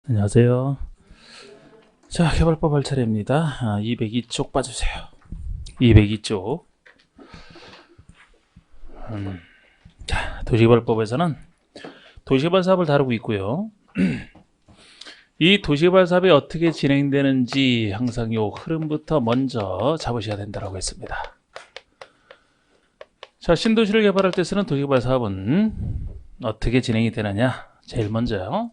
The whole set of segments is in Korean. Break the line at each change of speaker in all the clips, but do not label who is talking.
안녕하세요. 자, 개발법 할 차례입니다. 202쪽 봐주세요. 202쪽. 자, 도시개발법에서는 도시개발 사업을 다루고 있고요. 이 도시개발 사업이 어떻게 진행되는지 항상 요 흐름부터 먼저 잡으셔야 된다고 했습니다. 자, 신도시를 개발할 때 쓰는 도시개발 사업은 어떻게 진행이 되느냐? 제일 먼저요.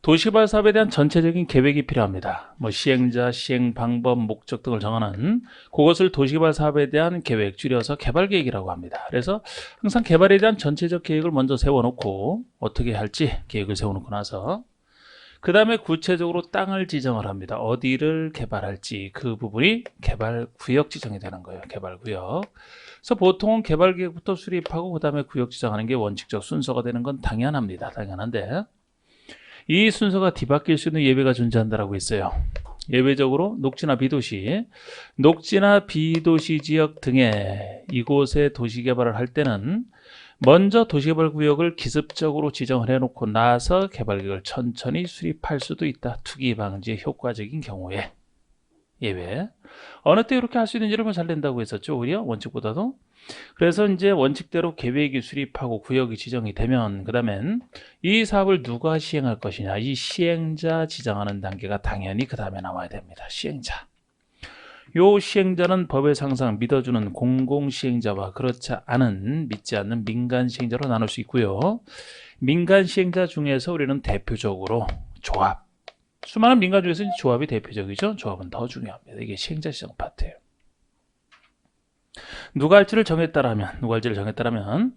도시개발 사업에 대한 전체적인 계획이 필요합니다. 시행자, 시행 방법, 목적 등을 정하는 그것을 도시개발 사업에 대한 계획, 줄여서 개발계획이라고 합니다. 그래서 항상 개발에 대한 전체적 계획을 먼저 세워놓고 어떻게 할지 계획을 세워놓고 나서 그 다음에 구체적으로 땅을 지정을 합니다. 어디를 개발할지 그 부분이 개발구역 지정이 되는 거예요. 개발구역. 그래서 보통은 개발계획부터 수립하고 그 다음에 구역 지정하는 게 원칙적 순서가 되는 건 당연합니다. 당연한데 이 순서가 뒤바뀔 수 있는 예외가 존재한다고 했어요. 예외적으로 녹지나 비도시, 녹지나 비도시 지역 등의 이곳에 도시개발을 할 때는 먼저 도시개발구역을 기습적으로 지정을 해놓고 나서 개발계획을 천천히 수립할 수도 있다. 투기 방지에 효과적인 경우에 예외. 어느 때 이렇게 할 수 있는지를 잘 낸다고 했었죠. 오히려 원칙보다도. 그래서 이제 원칙대로 계획이 수립하고 구역이 지정이 되면 그 다음엔 이 사업을 누가 시행할 것이냐, 이 시행자 지정하는 단계가 당연히 그 다음에 나와야 됩니다. 시행자. 요 시행자는 법에서 항상 믿어주는 공공시행자와 그렇지 않은 믿지 않는 민간시행자로 나눌 수 있고요. 민간시행자 중에서 우리는 대표적으로 조합, 수많은 민간 중에서 조합이 대표적이죠. 조합은 더 중요합니다. 이게 시행자 지정 파트예요. 누가 할지를 정했다라면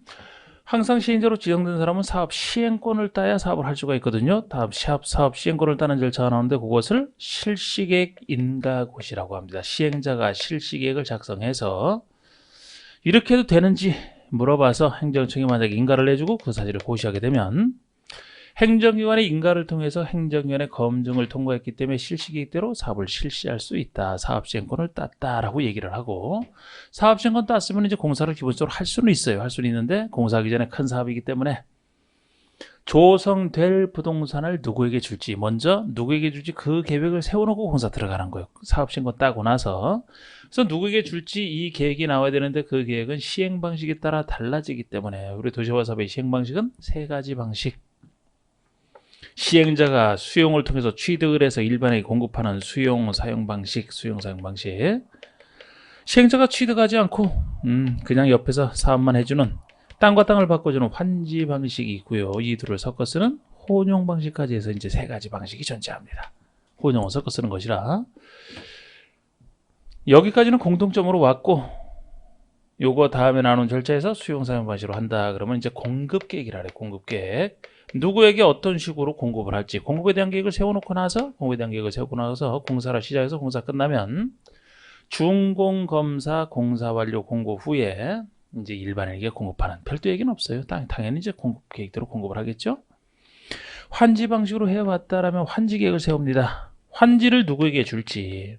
항상 시행자로 지정된 사람은 사업 시행권을 따야 사업을 할 수가 있거든요. 다음 사업 시행권을 따는 절차가 나오는데 그것을 실시계획 인가고시라고 합니다. 시행자가 실시계획을 작성해서 이렇게 해도 되는지 물어봐서 행정청이 만약에 인가를 내주고 그 사실을 고시하게 되면 행정기관의 인가를 통해서 행정위원회 검증을 통과했기 때문에 실시계획대로 사업을 실시할 수 있다. 사업시행권을 땄다라고 얘기를 하고 사업시행권 땄으면 이제 공사를 기본적으로 할 수는 있어요. 할 수는 있는데 공사하기 전에 큰 사업이기 때문에 조성될 부동산을 누구에게 줄지 먼저 누구에게 줄지 그 계획을 세워놓고 공사 들어가는 거예요. 사업시행권 따고 나서 그래서 누구에게 줄지 이 계획이 나와야 되는데 그 계획은 시행 방식에 따라 달라지기 때문에 우리 도시개발 사업의 시행 방식은 세 가지 방식. 시행자가 수용을 통해서 취득을 해서 일반에게 공급하는 수용 사용 방식. 시행자가 취득하지 않고 그냥 옆에서 사업만 해주는 땅과 땅을 바꿔주는 환지 방식이 있고요. 이 둘을 섞어 쓰는 혼용 방식까지 해서 이제 세 가지 방식이 존재합니다. 혼용을 섞어 쓰는 것이라 여기까지는 공통점으로 왔고 요거 다음에 나눈 절차에서 수용 사용 방식으로 한다. 그러면 이제 공급계획이라 그래. 공급계획. 누구에게 어떤 식으로 공급을 할지 공급에 대한 계획을 세워놓고 나서 공사를 시작해서 공사 끝나면 준공검사 공사 완료 공고 후에 이제 일반에게 공급하는 별도 얘기는 없어요. 당연히 이제 공급 계획대로 공급을 하겠죠. 환지 방식으로 해왔다라면 환지 계획을 세웁니다. 환지를 누구에게 줄지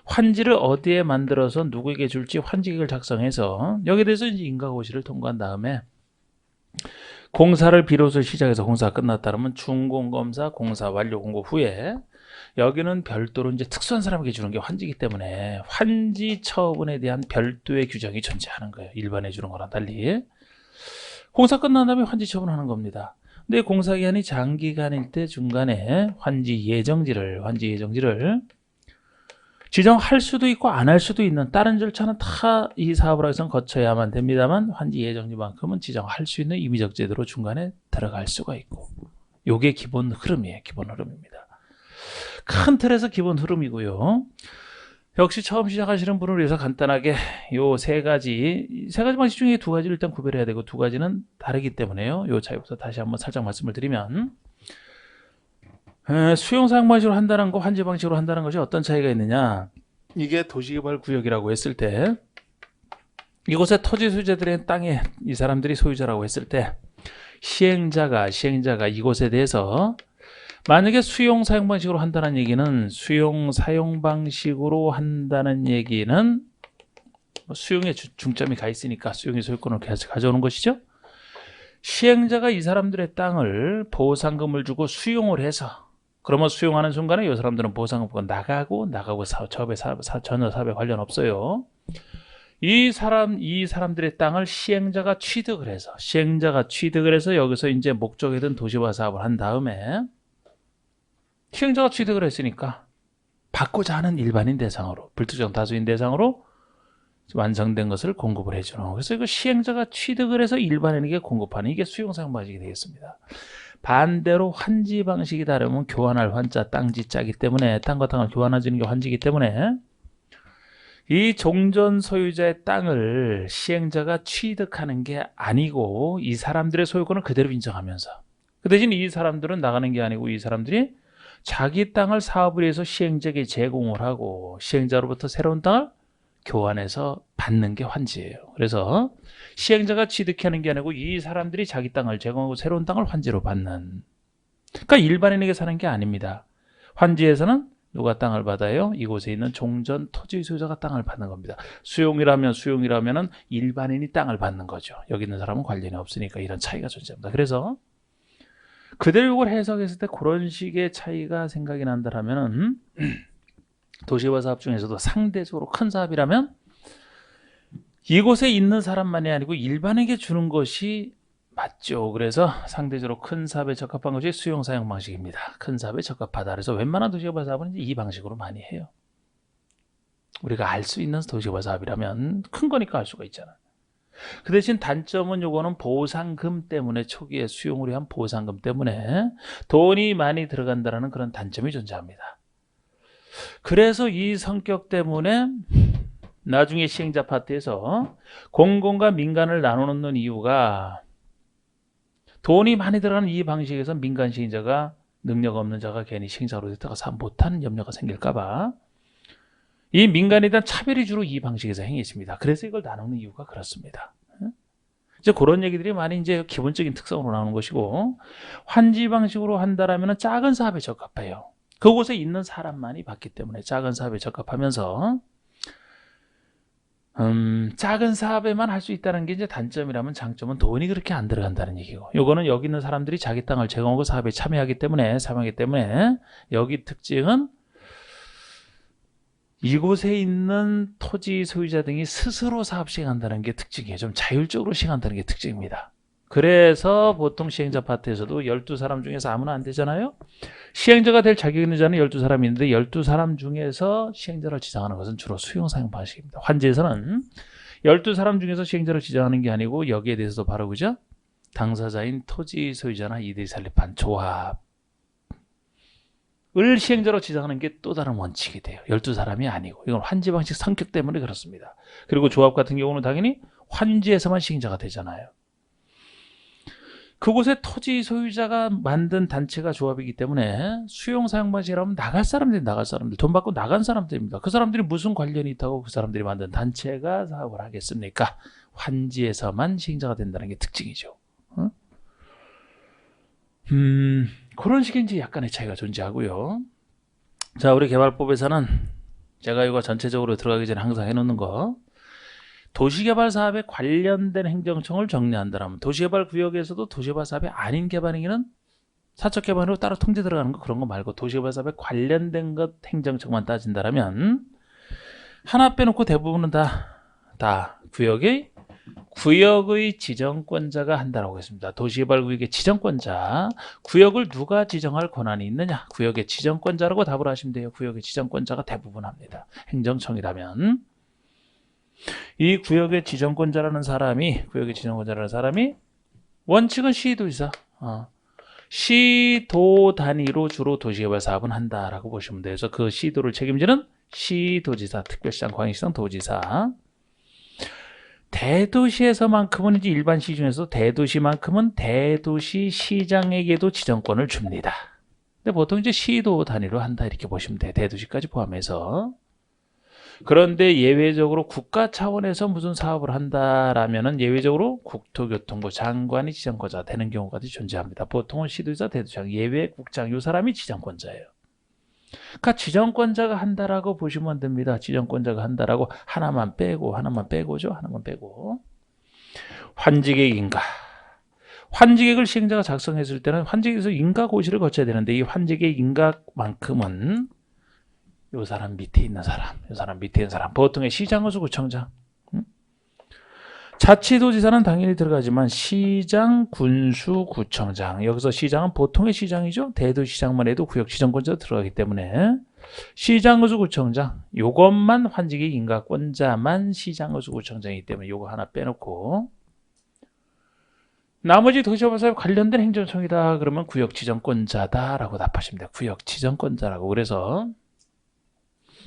환지를 어디에 만들어서 누구에게 줄지 환지 계획을 작성해서 여기에 대해서 이제 인가고시를 통과한 다음에 공사를 비로소 시작해서 공사가 끝났다면 준공검사 공사 완료 공고 후에 여기는 별도로 이제 특수한 사람에게 주는 게 환지이기 때문에 환지 처분에 대한 별도의 규정이 존재하는 거예요. 일반에 주는 거랑 달리 공사 끝난 다음에 환지 처분하는 겁니다. 근데 공사 기간이 장기간일 때 중간에 환지 예정지를 지정할 수도 있고 안 할 수도 있는 다른 절차는 다 이 사업을 하기 위해서 거쳐야만 됩니다만 환지 예정지만큼은 지정할 수 있는 임의적 제도로 중간에 들어갈 수가 있고 요게 기본 흐름이에요. 기본 흐름입니다. 큰 틀에서 기본 흐름이고요. 역시 처음 시작하시는 분을 위해서 간단하게 요 세 가지 방식 중에 두 가지를 일단 구별해야 되고 두 가지는 다르기 때문에요. 요 차이부터 다시 한번 살짝 말씀을 드리면 수용 사용 방식으로 한다는 거 환지 방식으로 한다는 것이 어떤 차이가 있느냐. 이게 도시개발 구역이라고 했을 때 이곳의 토지 소유자들의 땅에 이 사람들이 소유자라고 했을 때 시행자가 이곳에 대해서 만약에 수용 사용 방식으로 한다는 얘기는 수용의 중점이 가 있으니까 수용의 소유권을 가져오는 것이죠. 시행자가 이 사람들의 땅을 보상금을 주고 수용을 해서 그러면 수용하는 순간에 이 사람들은 보상금과 나가고 전혀 사업에 관련 없어요. 이 사람들의 땅을 시행자가 취득을 해서 여기서 이제 목적이든 도시화 사업을 한 다음에 시행자가 취득을 했으니까 받고자 하는 일반인 대상으로, 불특정 다수인 대상으로 완성된 것을 공급을 해주는 거. 그래서 이거 시행자가 취득을 해서 일반인에게 공급하는 이게 수용사용 방식이 되겠습니다. 반대로 환지 방식이 다르면 교환할 환자, 땅지 짜기 때문에 땅과 땅을 교환해주는 게 환지이기 때문에 이 종전 소유자의 땅을 시행자가 취득하는 게 아니고 이 사람들의 소유권을 그대로 인정하면서 그 대신 이 사람들은 나가는 게 아니고 이 사람들이 자기 땅을 사업을 위해서 시행자에게 제공을 하고 시행자로부터 새로운 땅을 교환해서 받는 게 환지예요. 그래서 시행자가 취득하는 게 아니고 이 사람들이 자기 땅을 제공하고 새로운 땅을 환지로 받는. 그러니까 일반인에게 사는 게 아닙니다. 환지에서는 누가 땅을 받아요? 이곳에 있는 종전 토지 소유자가 땅을 받는 겁니다. 수용이라면은 일반인이 땅을 받는 거죠. 여기 있는 사람은 관련이 없으니까 이런 차이가 존재합니다. 그래서 그대로 이걸 해석했을 때 그런 식의 차이가 생각이 난다라면은 도시화 사업 중에서도 상대적으로 큰 사업이라면 이곳에 있는 사람만이 아니고 일반에게 주는 것이 맞죠. 그래서 상대적으로 큰 사업에 적합한 것이 수용 사용 방식입니다. 큰 사업에 적합하다. 그래서 웬만한 도시화 사업은 이 방식으로 많이 해요. 우리가 알 수 있는 도시화 사업이라면 큰 거니까 알 수가 있잖아. 그 대신 단점은 요거는 보상금 때문에 초기에 수용을 위한 보상금 때문에 돈이 많이 들어간다는 그런 단점이 존재합니다. 그래서 이 성격 때문에 나중에 시행자 파트에서 공공과 민간을 나누는 이유가 돈이 많이 들어가는 이 방식에서 민간 시행자가 능력 없는 자가 괜히 시행자로 됐다가 사업 못하는 염려가 생길까봐 이 민간에 대한 차별이 주로 이 방식에서 행해집니다. 그래서 이걸 나누는 이유가 그렇습니다. 이제 그런 얘기들이 많이 이제 기본적인 특성으로 나오는 것이고 환지 방식으로 한다라면 작은 사업에 적합해요. 그곳에 있는 사람만이 받기 때문에 작은 사업에 적합하면서 작은 사업에만 할 수 있다는 게 이제 단점이라면 장점은 돈이 그렇게 안 들어간다는 얘기고 요거는 여기 있는 사람들이 자기 땅을 제공하고 사업에 참여하기 때문에 여기 특징은 이곳에 있는 토지 소유자 등이 스스로 사업 시행한다는 게 특징이에요. 좀 자율적으로 시행한다는 게 특징입니다. 그래서 보통 시행자 파트에서도 12사람 중에서 아무나 안 되잖아요. 시행자가 될 자격 있는 자는 12사람이 있는데 12사람 중에서 시행자를 지정하는 것은 주로 수용 사용 방식입니다. 환지에서는 12사람 중에서 시행자를 지정하는 게 아니고 여기에 대해서도 바로 그죠? 당사자인 토지 소유자나 이들이 설립한 조합을 시행자로 지정하는 게 또 다른 원칙이 돼요. 12사람이 아니고 이건 환지 방식 성격 때문에 그렇습니다. 그리고 조합 같은 경우는 당연히 환지에서만 시행자가 되잖아요. 그곳에 토지 소유자가 만든 단체가 조합이기 때문에 수용 사용 방식이라면 나갈 사람들 돈 받고 나간 사람들입니다. 그 사람들이 무슨 관련이 있다고 그 사람들이 만든 단체가 사업을 하겠습니까? 환지에서만 시행자가 된다는 게 특징이죠. 그런 식의 이제 약간의 차이가 존재하고요. 자, 우리 개발법에서는 제가 이거 전체적으로 들어가기 전에 항상 해놓는 거 도시개발 사업에 관련된 행정청을 정리한다면 도시개발 구역에서도 도시개발 사업이 아닌 개발행위는 사적 개발으로 따로 통제 들어가는 거 그런 거 말고 도시개발 사업에 관련된 것 행정청만 따진다면 하나 빼놓고 대부분은 다 구역의 지정권자가 한다라고 했습니다. 도시개발 구역의 지정권자, 구역을 누가 지정할 권한이 있느냐? 구역의 지정권자라고 답을 하시면 돼요. 구역의 지정권자가 대부분 합니다. 행정청이라면. 이 구역의 지정권자라는 사람이 원칙은 시도지사, 시도 단위로 주로 도시개발 사업은 한다라고 보시면 돼요. 그래서 그 시도를 책임지는 시도지사, 특별시장, 광역시장, 도지사. 대도시에서만큼은 이제 일반 시 중에서 대도시만큼은 대도시 시장에게도 지정권을 줍니다. 근데 보통 이제 시도 단위로 한다 이렇게 보시면 돼요. 대도시까지 포함해서. 그런데 예외적으로 국가 차원에서 무슨 사업을 한다라면은 예외적으로 국토교통부 장관이 지정권자가 되는 경우가 존재합니다. 보통은 시도지사, 대도시장, 예외 국장 이 사람이 지정권자예요. 그러니까 지정권자가 한다라고 보시면 됩니다. 지정권자가 한다라고 하나만 빼고죠. 환지계획인가? 환지계획을 시행자가 작성했을 때는 환지계에서 인가고시를 거쳐야 되는데 이 환지계 인가만큼은 요 사람 밑에 있는 사람, 요 사람 밑에 있는 사람, 보통의 시장구수 구청장, 자치도지사는 당연히 들어가지만 시장, 군수, 구청장, 여기서 시장은 보통의 시장이죠. 대도시장만 해도 구역지정권자 들어가기 때문에 시장, 군수, 구청장 요것만 환지계 인가권자만 시장, 군수, 구청장이기 때문에 요거 하나 빼놓고 나머지 도시개발사업 관련된 행정청이다 그러면 구역지정권자다라고 답하시면 돼요. 구역지정권자라고. 그래서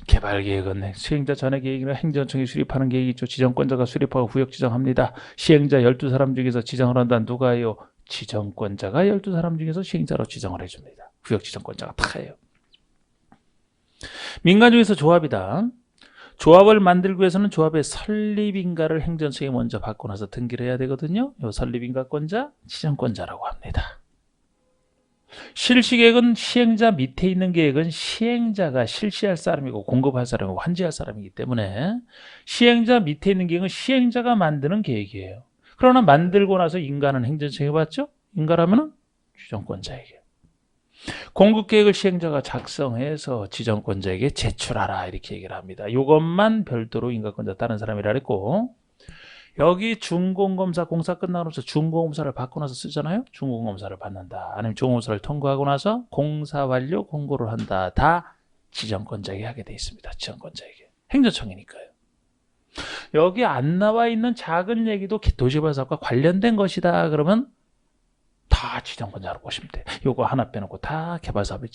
개발계획은 시행자 전에 계획이나 행정청이 수립하는 계획이 있죠. 지정권자가 수립하고 구역지정합니다. 시행자 12사람 중에서 지정을 한다는 누가 해요? 지정권자가 12사람 중에서 시행자로 지정을 해줍니다. 구역지정권자가 다 해요. 민간 중에서 조합이다. 조합을 만들기 위해서는 조합의 설립인가를 행정청이 먼저 받고 나서 등기를 해야 되거든요. 이 설립인가권자, 지정권자라고 합니다. 실시계획은 시행자 밑에 있는 계획은 시행자가 실시할 사람이고 공급할 사람이고 환지할 사람이기 때문에 시행자 밑에 있는 계획은 시행자가 만드는 계획이에요. 그러나 만들고 나서 인가는 행정청이 받죠. 인가라면은 지정권자에게. 공급계획을 시행자가 작성해서 지정권자에게 제출하라 이렇게 얘기를 합니다. 이것만 별도로 인가권자 다른 사람이라 했고 여기 준공검사 공사 끝나고 나서 준공검사를 받고 나서 쓰잖아요. 준공검사를 받는다. 아니면 준공검사를 통과하고 나서 공사 완료 공고를 한다. 다 지정권자에게 하게 돼 있습니다. 지정권자에게. 행정청이니까요. 여기 안 나와 있는 작은 얘기도 도시개발사업과 관련된 것이다. 그러면 다 지정권자로 보시면 돼요. 요거 하나 빼놓고 다 개발사업의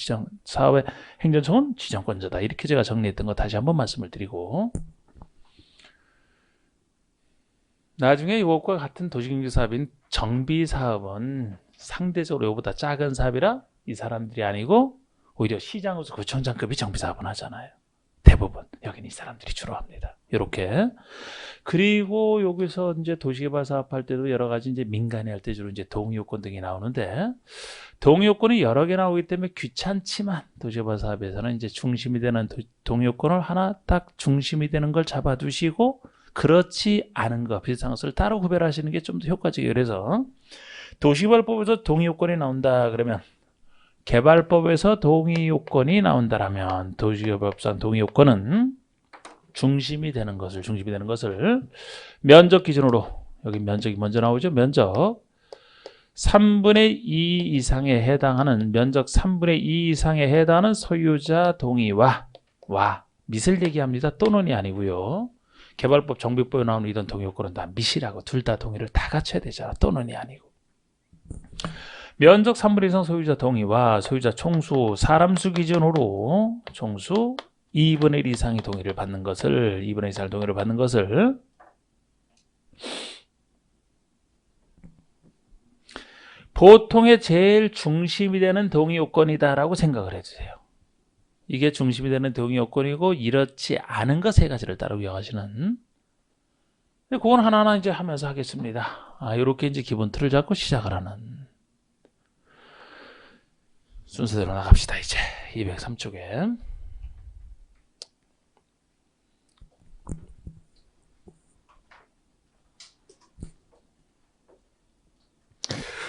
사업의 행정청은 지정권자다. 이렇게 제가 정리했던 거 다시 한번 말씀을 드리고 나중에 이것과 같은 도시경제사업인 정비사업은 상대적으로 이거보다 작은 사업이라 이 사람들이 아니고 오히려 시장으로서 구청장급이 정비사업은 하잖아요. 대부분 여기는 이 사람들이 주로 합니다. 이렇게. 그리고 여기서 이제 도시개발 사업할 때도 여러 가지 이제 민간이 할 때 주로 이제 동의요건 등이 나오는데 동의요건이 여러 개 나오기 때문에 귀찮지만 도시개발 사업에서는 이제 중심이 되는 동의요건을 하나 딱 중심이 되는 걸 잡아두시고 그렇지 않은 거 비슷한 것을 따로 구별하시는 게 좀 더 효과적이에요. 그래서 도시개발법에서 동의요건이 나온다 그러면 개발법에서 동의요건이 나온다라면 도시개발법상 동의요건은 중심이 되는 것을 면적 기준으로 여기 면적이 먼저 나오죠. 면적 3분의 2 이상에 해당하는 면적 3분의 2 이상에 해당하는 소유자 동의와 밑을 얘기합니다. 또는이 아니고요. 개발법 정비법에 나오는 이런 동의요건은 다 밑이라고 둘 다 동의를 다 갖춰야 되잖아. 또는이 아니고. 면적 3분의 1 이상 소유자 동의와 소유자 총수 사람수 기준으로 총수 2분의 1 이상의 동의를 받는 것을 2분의 1 이상의 동의를 받는 것을 보통의 제일 중심이 되는 동의 요건이다라고 생각을 해주세요. 이게 중심이 되는 동의 요건이고 이렇지 않은 것 세 가지를 따로 기억하시는. 그건 하나하나 이제 하면서 하겠습니다. 이렇게 이제 기본 틀을 잡고 시작을 하는 순서대로 나갑시다. 이제 203쪽에.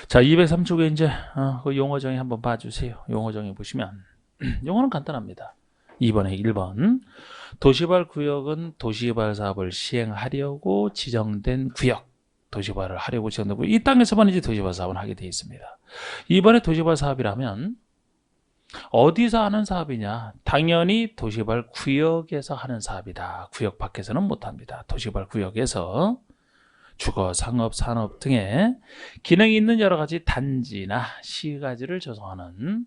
자, 203쪽에 이제 그 용어 정의 한번 봐주세요. 용어 정의 보시면 용어는 간단합니다. 2번에 1번 도시개발 구역은 도시개발 사업을 시행하려고 지정된 구역. 도시개발을 하려고 지정된 구역. 이 땅에서만 이제 도시개발 사업을 하게 되어 있습니다. 2번에 도시개발 사업이라면 어디서 하는 사업이냐? 당연히 도시개발 구역에서 하는 사업이다. 구역 밖에서는 못합니다. 도시개발 구역에서 주거, 상업, 산업 등의 기능이 있는 여러 가지 단지나 시가지를 조성하는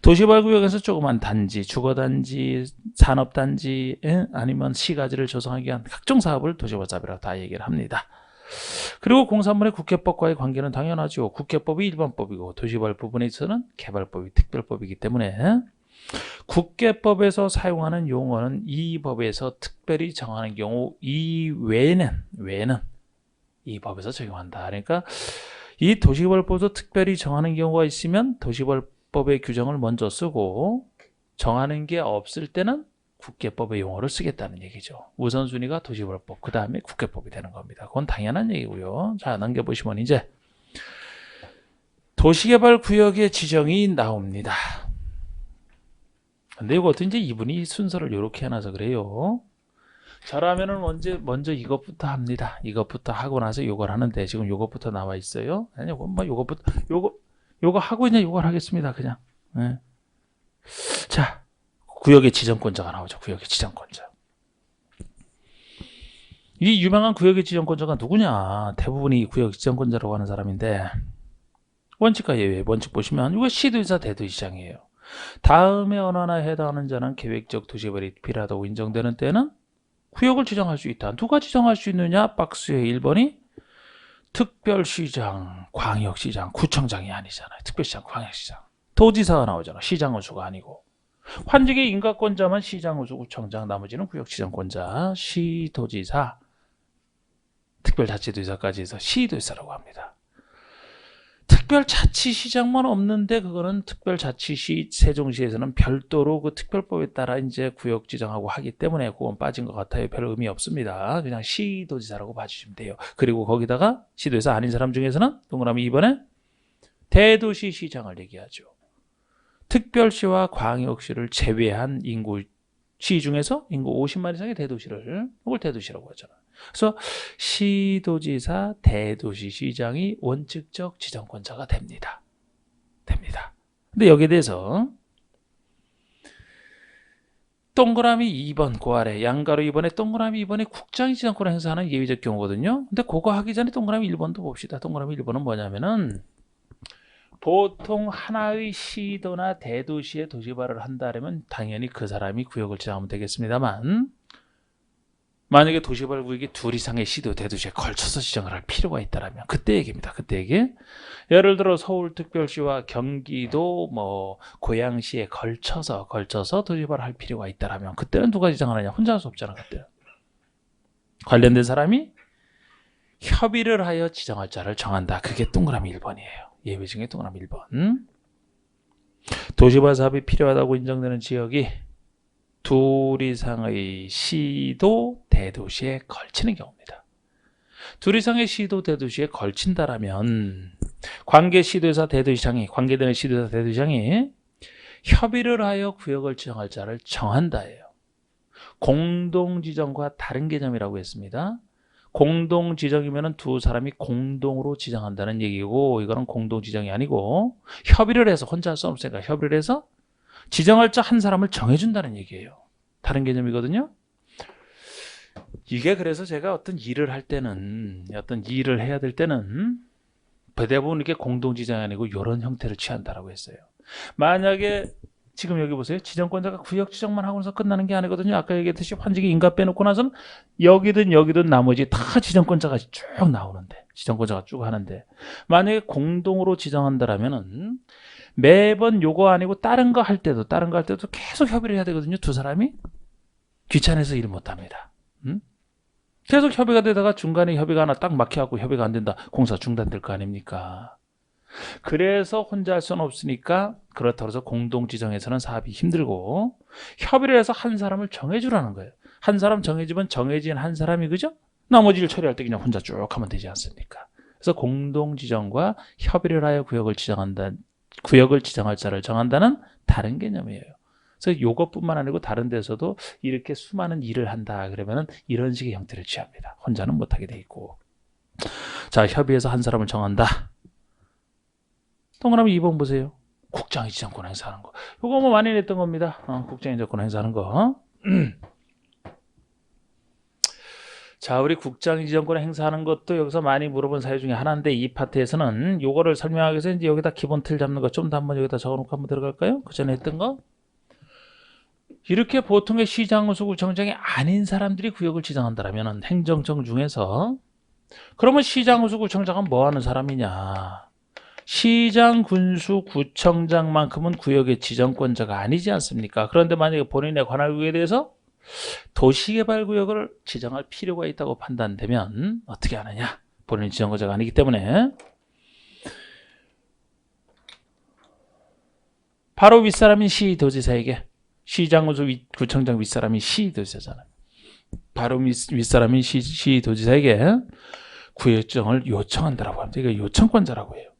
도시개발구역에서 조그만 단지, 주거단지, 산업단지 아니면 시가지를 조성하기 위한 각종 사업을 도시개발사업이라고 다 얘기를 합니다. 그리고 공사물의 국회법과의 관계는 당연하죠. 국회법이 일반법이고 도시개발 부분에 있어서는 개발법이 특별법이기 때문에 국회법에서 사용하는 용어는 이 법에서 특별히 정하는 경우 이외에는 이 법에서 적용한다. 그러니까 이 도시개발법에서 특별히 정하는 경우가 있으면 도시개발법의 규정을 먼저 쓰고 정하는 게 없을 때는 국회법의 용어를 쓰겠다는 얘기죠. 우선순위가 도시개발법, 그 다음에 국회법이 되는 겁니다. 그건 당연한 얘기고요. 자, 넘겨보시면 이제 도시개발구역의 지정이 나옵니다. 근데 이것도 이제 이분이 순서를 이렇게 해놔서 그래요. 저라면은 먼저 이것부터 합니다. 이것부터 하고 나서 요걸 하는데 지금 요것부터 나와 있어요. 아니, 뭐 요것부터 요거 하고 이제 요걸 하겠습니다. 그냥. 네. 자, 구역의 지정권자가 나오죠. 구역의 지정권자. 이 유명한 구역의 지정권자가 누구냐? 대부분이 구역 지정권자라고 하는 사람인데 원칙과 예외. 원칙 보시면 이거 시도지사 대도시장이에요. 다음에 어느 하나에 해당하는 자는 계획적 도시개발이 필요하다고 인정되는 때는 구역을 지정할 수 있다. 누가 지정할 수 있느냐? 박스의 1번이 특별시장, 광역시장, 구청장이 아니잖아요. 특별시장, 광역시장. 도지사가 나오잖아. 시장 의수가 아니고. 환직의 인가권자만 시장 의수, 구청장, 나머지는 구역 지정권자, 시도지사, 특별자치도지사까지 해서 시도지사라고 합니다. 특별자치시장만 없는데 그거는 특별자치시 세종시에서는 별도로 그 특별법에 따라 이제 구역 지정하고 하기 때문에 그건 빠진 것 같아요. 별 의미 없습니다. 그냥 시도지사라고 봐주시면 돼요. 그리고 거기다가 시도지사 아닌 사람 중에서는 동그라미 2번에 대도시시장을 얘기하죠. 특별시와 광역시를 제외한 시 중에서 인구 50만 이상의 대도시를 이걸 대도시라고 하잖아요. 그래서 시도지사, 대도시시장이 원칙적 지정권자가 됩니다. 근데 여기에 대해서 동그라미 2번 그 아래 양가로 2번에 동그라미 2번에 국장이 지정권을 행사하는 예외적 경우거든요. 근데 그거 하기 전에 동그라미 1번도 봅시다. 동그라미 1번은 뭐냐면은 보통 하나의 시도나 대도시에 도시개발을 한다면 당연히 그 사람이 구역을 지정하면 되겠습니다만 만약에 도시개발 구역이 둘 이상의 시도, 대도시에 걸쳐서 지정을 할 필요가 있다면 그때 얘기입니다. 그때 얘기. 예를 들어 서울특별시와 경기도, 고양시에 걸쳐서 도시개발을 할 필요가 있다면 그때는 누가 지정하느냐? 혼자 할 수 없잖아. 그때. 관련된 사람이 협의를 하여 지정할 자를 정한다. 그게 동그라미 1번이에요. 예외 중에 동그라미 1번. 도시개발 사업이 필요하다고 인정되는 지역이 둘 이상의 시도, 대도시에 걸치는 경우입니다. 둘 이상의 시도, 대도시에 걸친다라면 관계되는 시도지사, 대도시장이 협의를 하여 구역을 지정할 자를 정한다예요. 공동지정과 다른 개념이라고 했습니다. 공동지정이면 두 사람이 공동으로 지정한다는 얘기고 이거는 공동지정이 아니고 협의를 해서 혼자 할 수 없으니까 협의를 해서 지정할 자 한 사람을 정해준다는 얘기예요. 다른 개념이거든요. 이게 그래서 제가 어떤 일을 해야 될 때는 대부분 이렇게 공동지정이 아니고 이런 형태를 취한다라고 했어요. 만약에 지금 여기 보세요. 지정권자가 구역 지정만 하고 나서 끝나는 게 아니거든요. 아까 얘기했듯이 환직이 인가 빼놓고 나서는 여기든 나머지 다 지정권자가 쭉 나오는데 지정권자가 쭉 하는데 만약에 공동으로 지정한다라면은 매번 요거 아니고 다른 거 할 때도 계속 협의를 해야 되거든요. 두 사람이 귀찮아서 일 못합니다. 계속 협의가 되다가 중간에 협의가 하나 딱 막혀갖고 협의가 안 된다. 공사 중단될 거 아닙니까? 그래서 혼자 할 수는 없으니까 그렇다고 해서 공동지정에서는 사업이 힘들고 협의를 해서 한 사람을 정해주라는 거예요. 한 사람 정해지면 정해진 한 사람이 그죠? 나머지를 처리할 때 그냥 혼자 쭉 하면 되지 않습니까? 그래서 공동지정과 협의를 하여 구역을 지정할 자를 정한다는 다른 개념이에요. 그래서 이것뿐만 아니고 다른 데서도 이렇게 수많은 일을 한다 그러면은 이런 식의 형태를 취합니다. 혼자는 못하게 돼 있고. 자, 협의해서 한 사람을 정한다. 동그라미 2번 보세요. 국장이 지정권 행사하는 거. 이거 뭐 많이 냈던 겁니다. 국장이 지정권 행사하는 거. 자, 우리 국장이 지정권을 행사하는 것도 여기서 많이 물어본 사유 중에 하나인데 이 파트에서는 요거를 설명하기 위해서 이제 여기다 기본 틀 잡는 거 좀 더 한번 여기다 적어놓고 한번 들어갈까요? 그 전에 했던 거. 이렇게 보통의 시장의수 구청장이 아닌 사람들이 구역을 지정한다면 행정청 중에서 그러면 시장의수 구청장은 뭐 하는 사람이냐? 시장, 군수, 구청장만큼은 구역의 지정권자가 아니지 않습니까? 그런데 만약에 본인의 관할구역에 대해서 도시개발구역을 지정할 필요가 있다고 판단되면 어떻게 하느냐? 본인 지정권자가 아니기 때문에 바로 윗사람인 시도지사에게 시장, 구청장 윗사람이 시도지사잖아요. 바로 윗사람인 시도지사에게 구역 지정을 요청한다라고 합니다. 이거 요청권자라고 해요.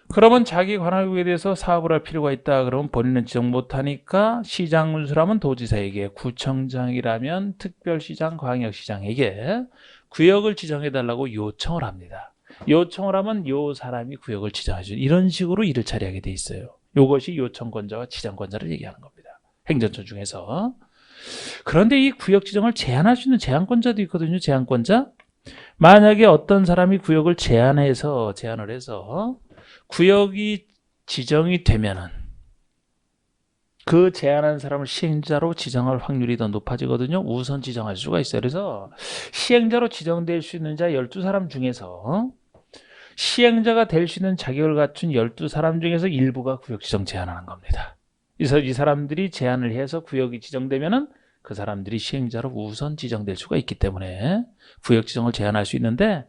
그러면 자기 관할구역에 대해서 사업을 할 필요가 있다. 그러면 본인은 지정 못하니까 시장군수라면 도지사에게, 구청장이라면 특별시장, 광역시장에게 구역을 지정해달라고 요청을 합니다. 요청을 하면 요 사람이 구역을 지정해줘. 이런 식으로 일을 처리하게 돼 있어요. 이것이 요청권자와 지정권자를 얘기하는 겁니다. 행정처 중에서. 그런데 이 구역 지정을 제한할 수 있는 제한권자도 있거든요. 제한권자. 만약에 어떤 사람이 구역을 제한을 해서 구역이 지정이 되면은 그 제한한 사람을 시행자로 지정할 확률이 더 높아지거든요. 우선 지정할 수가 있어요. 그래서 시행자로 지정될 수 있는 자 12사람 중에서 시행자가 될 수 있는 자격을 갖춘 12사람 중에서 일부가 구역 지정 제한하는 겁니다. 그래서 이 사람들이 제한을 해서 구역이 지정되면은 그 사람들이 시행자로 우선 지정될 수가 있기 때문에 구역 지정을 제한할 수 있는데,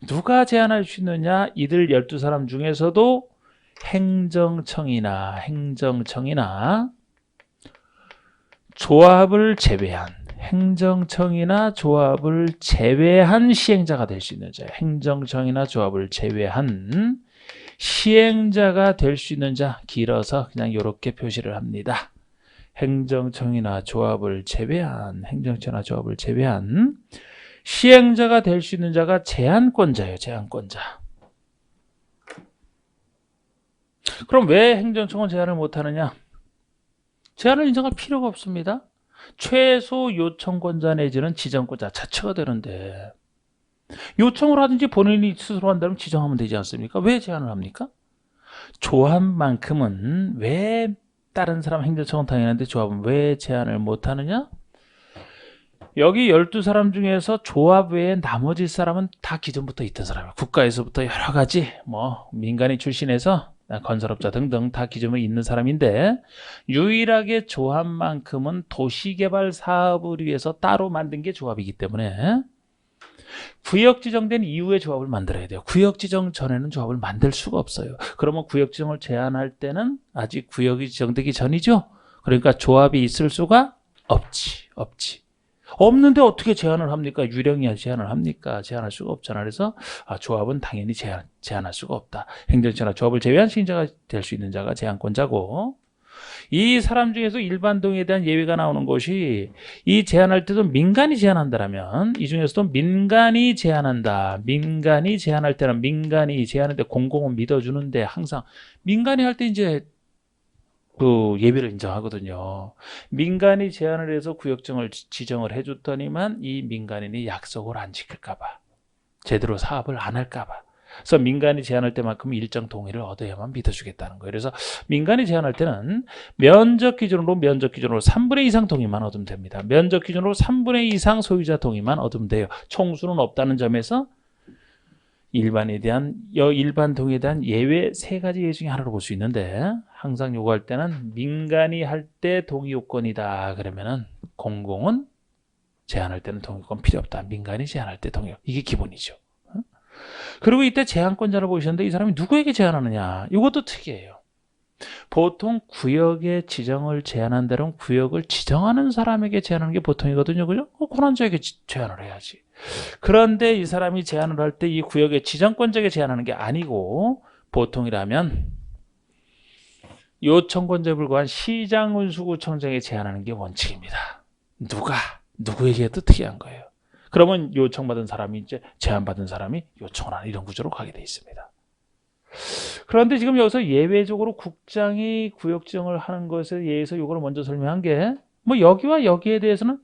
누가 제한할 수 있느냐? 이들 12사람 중에서도 행정청이나 조합을 제외한 시행자가 될 수 있는 자, 행정청이나 조합을 제외한 시행자가 될 수 있는 자, 길어서 그냥 이렇게 표시를 합니다. 행정청이나 조합을 제외한 시행자가 될 수 있는 자가 제한권자예요. 제한권자. 그럼 왜 행정청은 제한을 못하느냐? 제한을 인정할 필요가 없습니다. 최소 요청권자 내지는 지정권자 자체가 되는데, 요청을 하든지 본인이 스스로 한다면 지정하면 되지 않습니까? 왜 제한을 합니까? 조합만큼은 왜, 다른 사람 행정청은 당연한데 조합은 왜 제한을 못하느냐? 여기 12사람 중에서 조합 외에 나머지 사람은 다 기존부터 있던 사람이에요. 국가에서부터 여러 가지 민간인 출신에서 건설업자 등등 다 기존에 있는 사람인데, 유일하게 조합만큼은 도시개발 사업을 위해서 따로 만든 게 조합이기 때문에 구역 지정된 이후에 조합을 만들어야 돼요. 구역 지정 전에는 조합을 만들 수가 없어요. 그러면 구역 지정을 제한할 때는 아직 구역이 지정되기 전이죠. 그러니까 조합이 있을 수가 없지. 없는데 어떻게 제한을 합니까? 유령이야 제한을 합니까? 제한할 수가 없잖아. 그래서 조합은 당연히 제한할 수가 없다. 행정처나 조합을 제외한 시행자가 될 수 있는 자가 제한권자고, 이 사람 중에서 일반 동의에 대한 예외가 나오는 것이, 이 제한할 때도 민간이 제한한다라면 이 중에서도 민간이 제한한다. 민간이 제한할 때는 민간이 제한할 때 공공은 믿어주는데, 항상 민간이 할 때 이제 그 예외를 인정하거든요. 민간이 제한을 해서 구역정을 지정을 해줬더니만 이 민간인이 약속을 안 지킬까봐, 제대로 사업을 안 할까봐, 그래서 민간이 제한할 때만큼 일정 동의를 얻어야만 믿어주겠다는 거예요. 그래서 민간이 제한할 때는 면적 기준으로 3분의 2 이상 동의만 얻으면 됩니다. 면적 기준으로 3분의 2 이상 소유자 동의만 얻으면 돼요. 총수는 없다는 점에서 일반 동의에 대한 예외 3가지 예외 중에 하나로 볼 수 있는데, 항상 요구할 때는 민간이 할 때 동의 요건이다 그러면은 공공은 제한할 때는 동의 요건 필요 없다. 민간이 제한할 때 동의, 이게 기본이죠. 그리고 이때 제한권자를 보셨는데, 이 사람이 누구에게 제한하느냐? 이것도 특이해요. 보통 구역의 지정을 제한한 대로 구역을 지정하는 사람에게 제한하는 게 보통이거든요. 그죠? 권한자에게 제한을 해야지. 그런데 이 사람이 제한을 할 때 이 구역의 지정권자에게 제한하는 게 아니고, 보통이라면 요청권자에 불과한 시장군수구청장에게 제한하는 게 원칙입니다. 누구에게도 특이한 거예요. 그러면 요청받은 사람이 이제 제한받은 사람이 요청을 하는 이런 구조로 가게 돼 있습니다. 그런데 지금 여기서 예외적으로 국장이 구역 지정을 하는 것에 의해서 이걸 먼저 설명한 게, 여기와 여기에 대해서는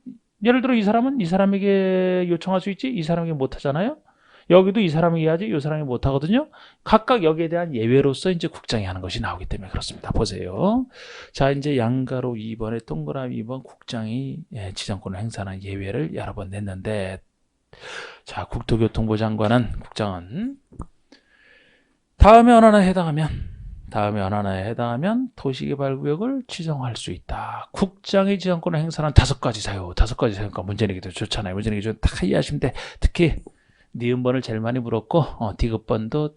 예를 들어 이 사람은 이 사람에게 요청할 수 있지, 이 사람에게 못 하잖아요. 여기도 이 사람에게 하지, 이 사람에게 못 하거든요. 각각 여기에 대한 예외로서 이제 국장이 하는 것이 나오기 때문에 그렇습니다. 보세요. 자, 이제 양가로 2번에 동그라미 2번 국장이 지정권을 행사하는 예외를 여러 번 냈는데, 자, 국토교통부 장관은, 국장은 다음에 어느 하나에 해당하면 도시개발구역을 지정할 수 있다. 국장의 지정권을 행사하는 5가지 사유. 5가지 사유가 문제내기도 좋잖아요. 문제내기 좀 다 이해하시면 돼. 특히 니은번을 제일 많이 물었고, 디귿번도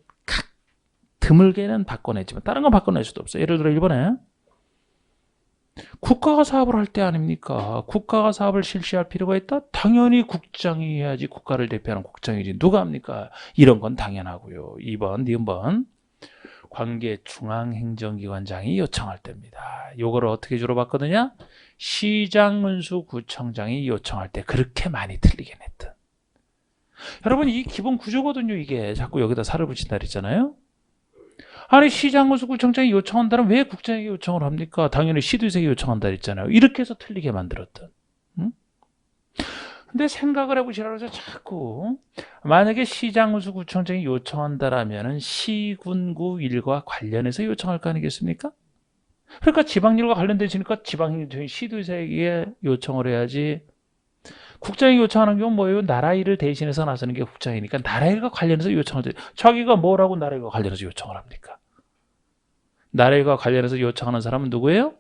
드물게는 바꿔냈지만 다른 건 바꿔낼 수도 없어요. 예를 들어 1번에 국가가 사업을 할 때 아닙니까? 국가가 사업을 실시할 필요가 있다? 당연히 국장이 해야지. 국가를 대표하는 국장이지. 누가 합니까? 이런 건 당연하고요. 2번, 니은번. 관계 중앙행정기관장이 요청할 때입니다. 요거를 어떻게 주로 봤거든요? 시장, 군수, 구청장이 요청할 때 그렇게 많이 틀리긴 했던. 여러분 이 기본 구조거든요. 이게 자꾸 여기다 살을 붙인다 그랬잖아요. 아니 시장, 군수, 구청장이 요청한다면 왜 국장에게 요청을 합니까? 당연히 시도지사에게 요청한다 그랬잖아요. 이렇게 해서 틀리게 만들었던. 응? 근데 생각을 해보시라고 해서 자꾸 만약에 시장, 군수, 구청장이 요청한다라면 시군구 일과 관련해서 요청할 거 아니겠습니까? 그러니까 지방일과 관련돼 있으니까 시도지사에게 요청을 해야지. 국장이 요청하는 경우는 뭐예요? 나라 일을 대신해서 나서는 게 국장이니까 나라 일과 관련해서 요청을 해. 자기가 뭐라고 나라 일과 관련해서 요청을 합니까? 나라 일과 관련해서 요청하는 사람은 누구예요?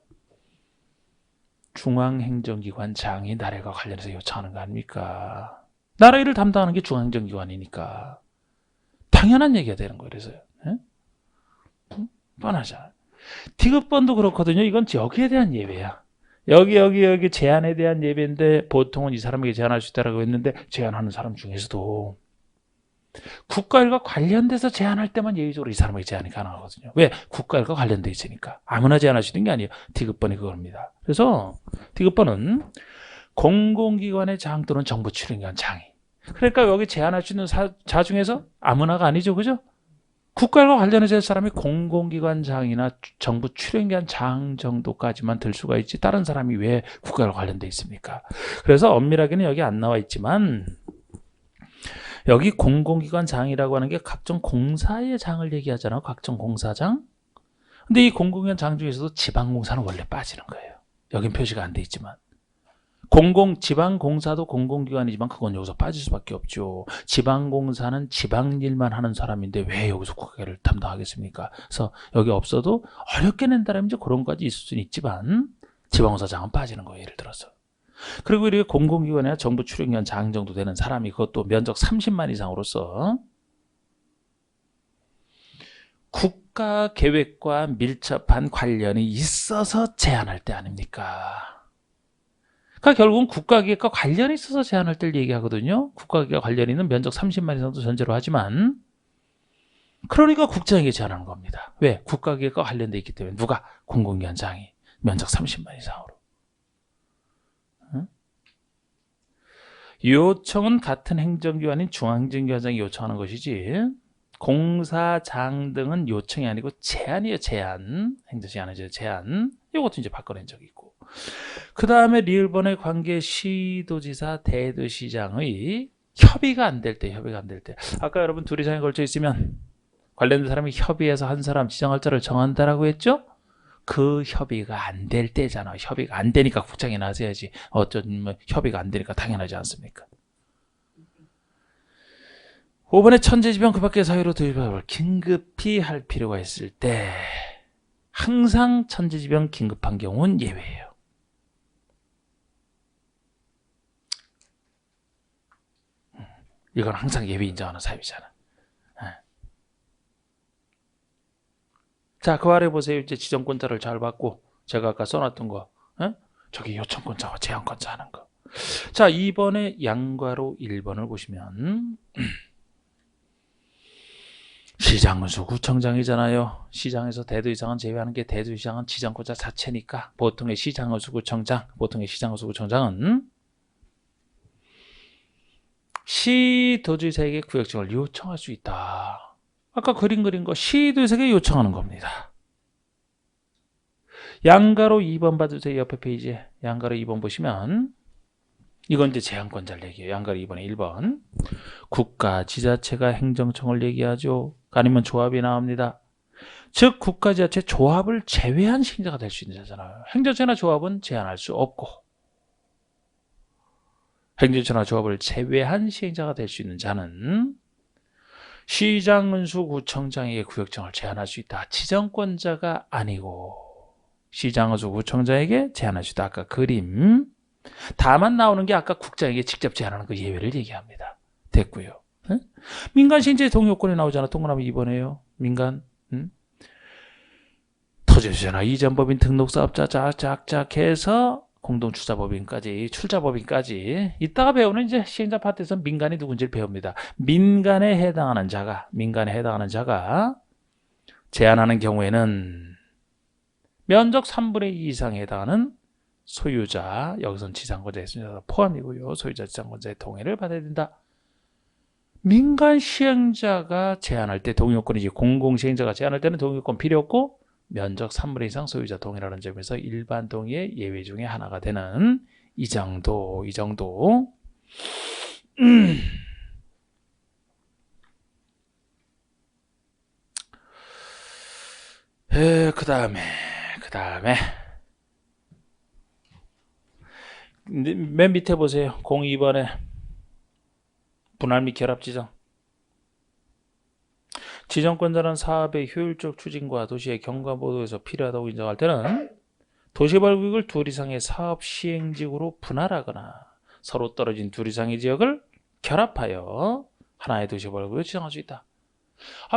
중앙행정기관장이 나라 일과 관련해서 요청하는 거 아닙니까? 나라 일을 담당하는 게 중앙행정기관이니까 당연한 얘기가 되는 거예요. 그래서요. 뻔하잖아. 디귿번도 그렇거든요. 이건 여기에 대한 예배야. 여기 제안에 대한 예배인데 보통은 이 사람에게 제안할 수 있다고 했는데 제안하는 사람 중에서도 국가일과 관련돼서 제안할 때만 예외적으로 이 사람에게 제안이 가능하거든요. 왜? 국가일과 관련돼 있으니까. 아무나 제안할 수 있는 게 아니에요. 디귿번이 그겁니다. 그래서 디귿번은 공공기관의 장 또는 정부 출연기관 장이. 그러니까 여기 제안할 수 있는 자 중에서 아무나가 아니죠. 그죠? 국가일과 관련해서 할 사람이 공공기관장이나 정부 출연기관 장 정도까지만 들 수가 있지 다른 사람이 왜 국가일과 관련돼 있습니까? 그래서 엄밀하게는 여기 안 나와 있지만 여기 공공기관장이라고 하는 게 각종 공사의 장을 얘기하잖아요. 각종 공사장. 근데 이 공공기관 장 중에서도 지방공사는 원래 빠지는 거예요. 여긴 표시가 안 돼 있지만. 지방공사도 공공기관이지만 그건 여기서 빠질 수밖에 없죠. 지방공사는 지방일만 하는 사람인데 왜 여기서 국가를 담당하겠습니까? 그래서 여기 없어도 어렵게 낸다면 이제 그런 것까지 있을 수는 있지만 지방공사장은 빠지는 거예요. 예를 들어서. 그리고 이렇게 공공기관이나 정부 출연기관 장 정도 되는 사람이 그것도 면적 30만 이상으로서 국가 계획과 밀접한 관련이 있어서 제안할 때 아닙니까? 그러니까 결국은 국가기획과 관련이 있어서 제안할 때를 얘기하거든요. 국가기획과 관련이 있는 면적 30만 이상도 전제로 하지만 그러니까 국장에게 제안하는 겁니다. 왜? 국가기획과 관련돼 있기 때문에. 누가? 공공기관장이 면적 30만 이상으로. 요청은 같은 행정기관인 중앙행정기관장이 요청하는 것이지 공사장 등은 요청이 아니고 제안이에요. 제안. 행정시 아니죠. 제안. 이것도 이제 바꿔낸 적이 있고. 그 다음에 리을번의 관계 시도지사 대도시장의 협의가 안 될 때. 아까 여러분 둘 이상에 걸쳐 있으면 관련된 사람이 협의해서 한 사람 지정할 자를 정한다라고 했죠? 그 협의가 안 될 때잖아. 협의가 안 되니까 국장이 나서야지. 어쩐 협의가 안 되니까 당연하지 않습니까? 5번에 천재지변 그 밖의 사유로 도입을 긴급히 할 필요가 있을 때 항상 천재지변 긴급한 경우는 예외예요. 이건 항상 예외 인정하는 사유잖아. 자, 그 아래 보세요. 이제 지정권자를 잘 받고 제가 아까 써놨던 거, 저기 요청권자와 제한권자 하는 거. 자, 2번에 양괄호 1번을 보시면 시장군수 구청장이잖아요. 시장에서 대도시장은 제외하는 게 대도시장은 지정권자 자체니까 보통의 시장군수 구청장은 시도지사에게 구역정을 요청할 수 있다. 아까 그린 거 시도지사에게 요청하는 겁니다. 양가로 2번 봐주세요. 옆에 페이지에 양가로 2번 보시면 이건 이제 제한권자를 얘기해요. 양가로 2번에 1번 국가 지자체가 행정청을 얘기하죠. 아니면 조합이 나옵니다. 즉 국가 지자체 조합을 제외한 시행자가 될 수 있는 자잖아요. 행정처나 조합은 제한할 수 없고 행정처나 조합을 제외한 시행자가 될 수 있는 자는 시장군수 구청장에게 구역정을 제한할 수 있다. 지정권자가 아니고 시장군수 구청장에게 제한할 수 있다. 아까 그림. 다만 나오는 게 아까 국장에게 직접 제한하는 그 예외를 얘기합니다. 됐고요. 민간 시행자의 동의요건이 나오잖아. 동그라미 2번에요. 민간. 토지주체나 이전법인 등록사업자 짝짝짝 해서 공동출자법인까지 출자법인까지 이따가 배우는 이제 시행자 파트에서 민간이 누군지를 배웁니다. 민간에 해당하는 자가 제한하는 경우에는 면적 3분의 2 이상에 해당하는 소유자, 여기서는 지상권자의 포함이고요. 소유자 지상권자의 동의를 받아야 된다. 민간 시행자가 제한할 때 동의요건이지, 공공시행자가 제한할 때는 동의요건 필요 없고 면적 3분의 2 이상 소유자 동의라는 점에서 일반 동의의 예외 중에 하나가 되는 이 정도. 그 다음에 맨 밑에 보세요. 02번에 분할 및 결합 지정. 지정권자는 사업의 효율적 추진과 도시의 경과보도에서 필요하다고 인정할 때는 도시발구역을 둘 이상의 사업 시행지구로 분할하거나 서로 떨어진 둘 이상의 지역을 결합하여 하나의 도시발구역을 지정할 수 있다.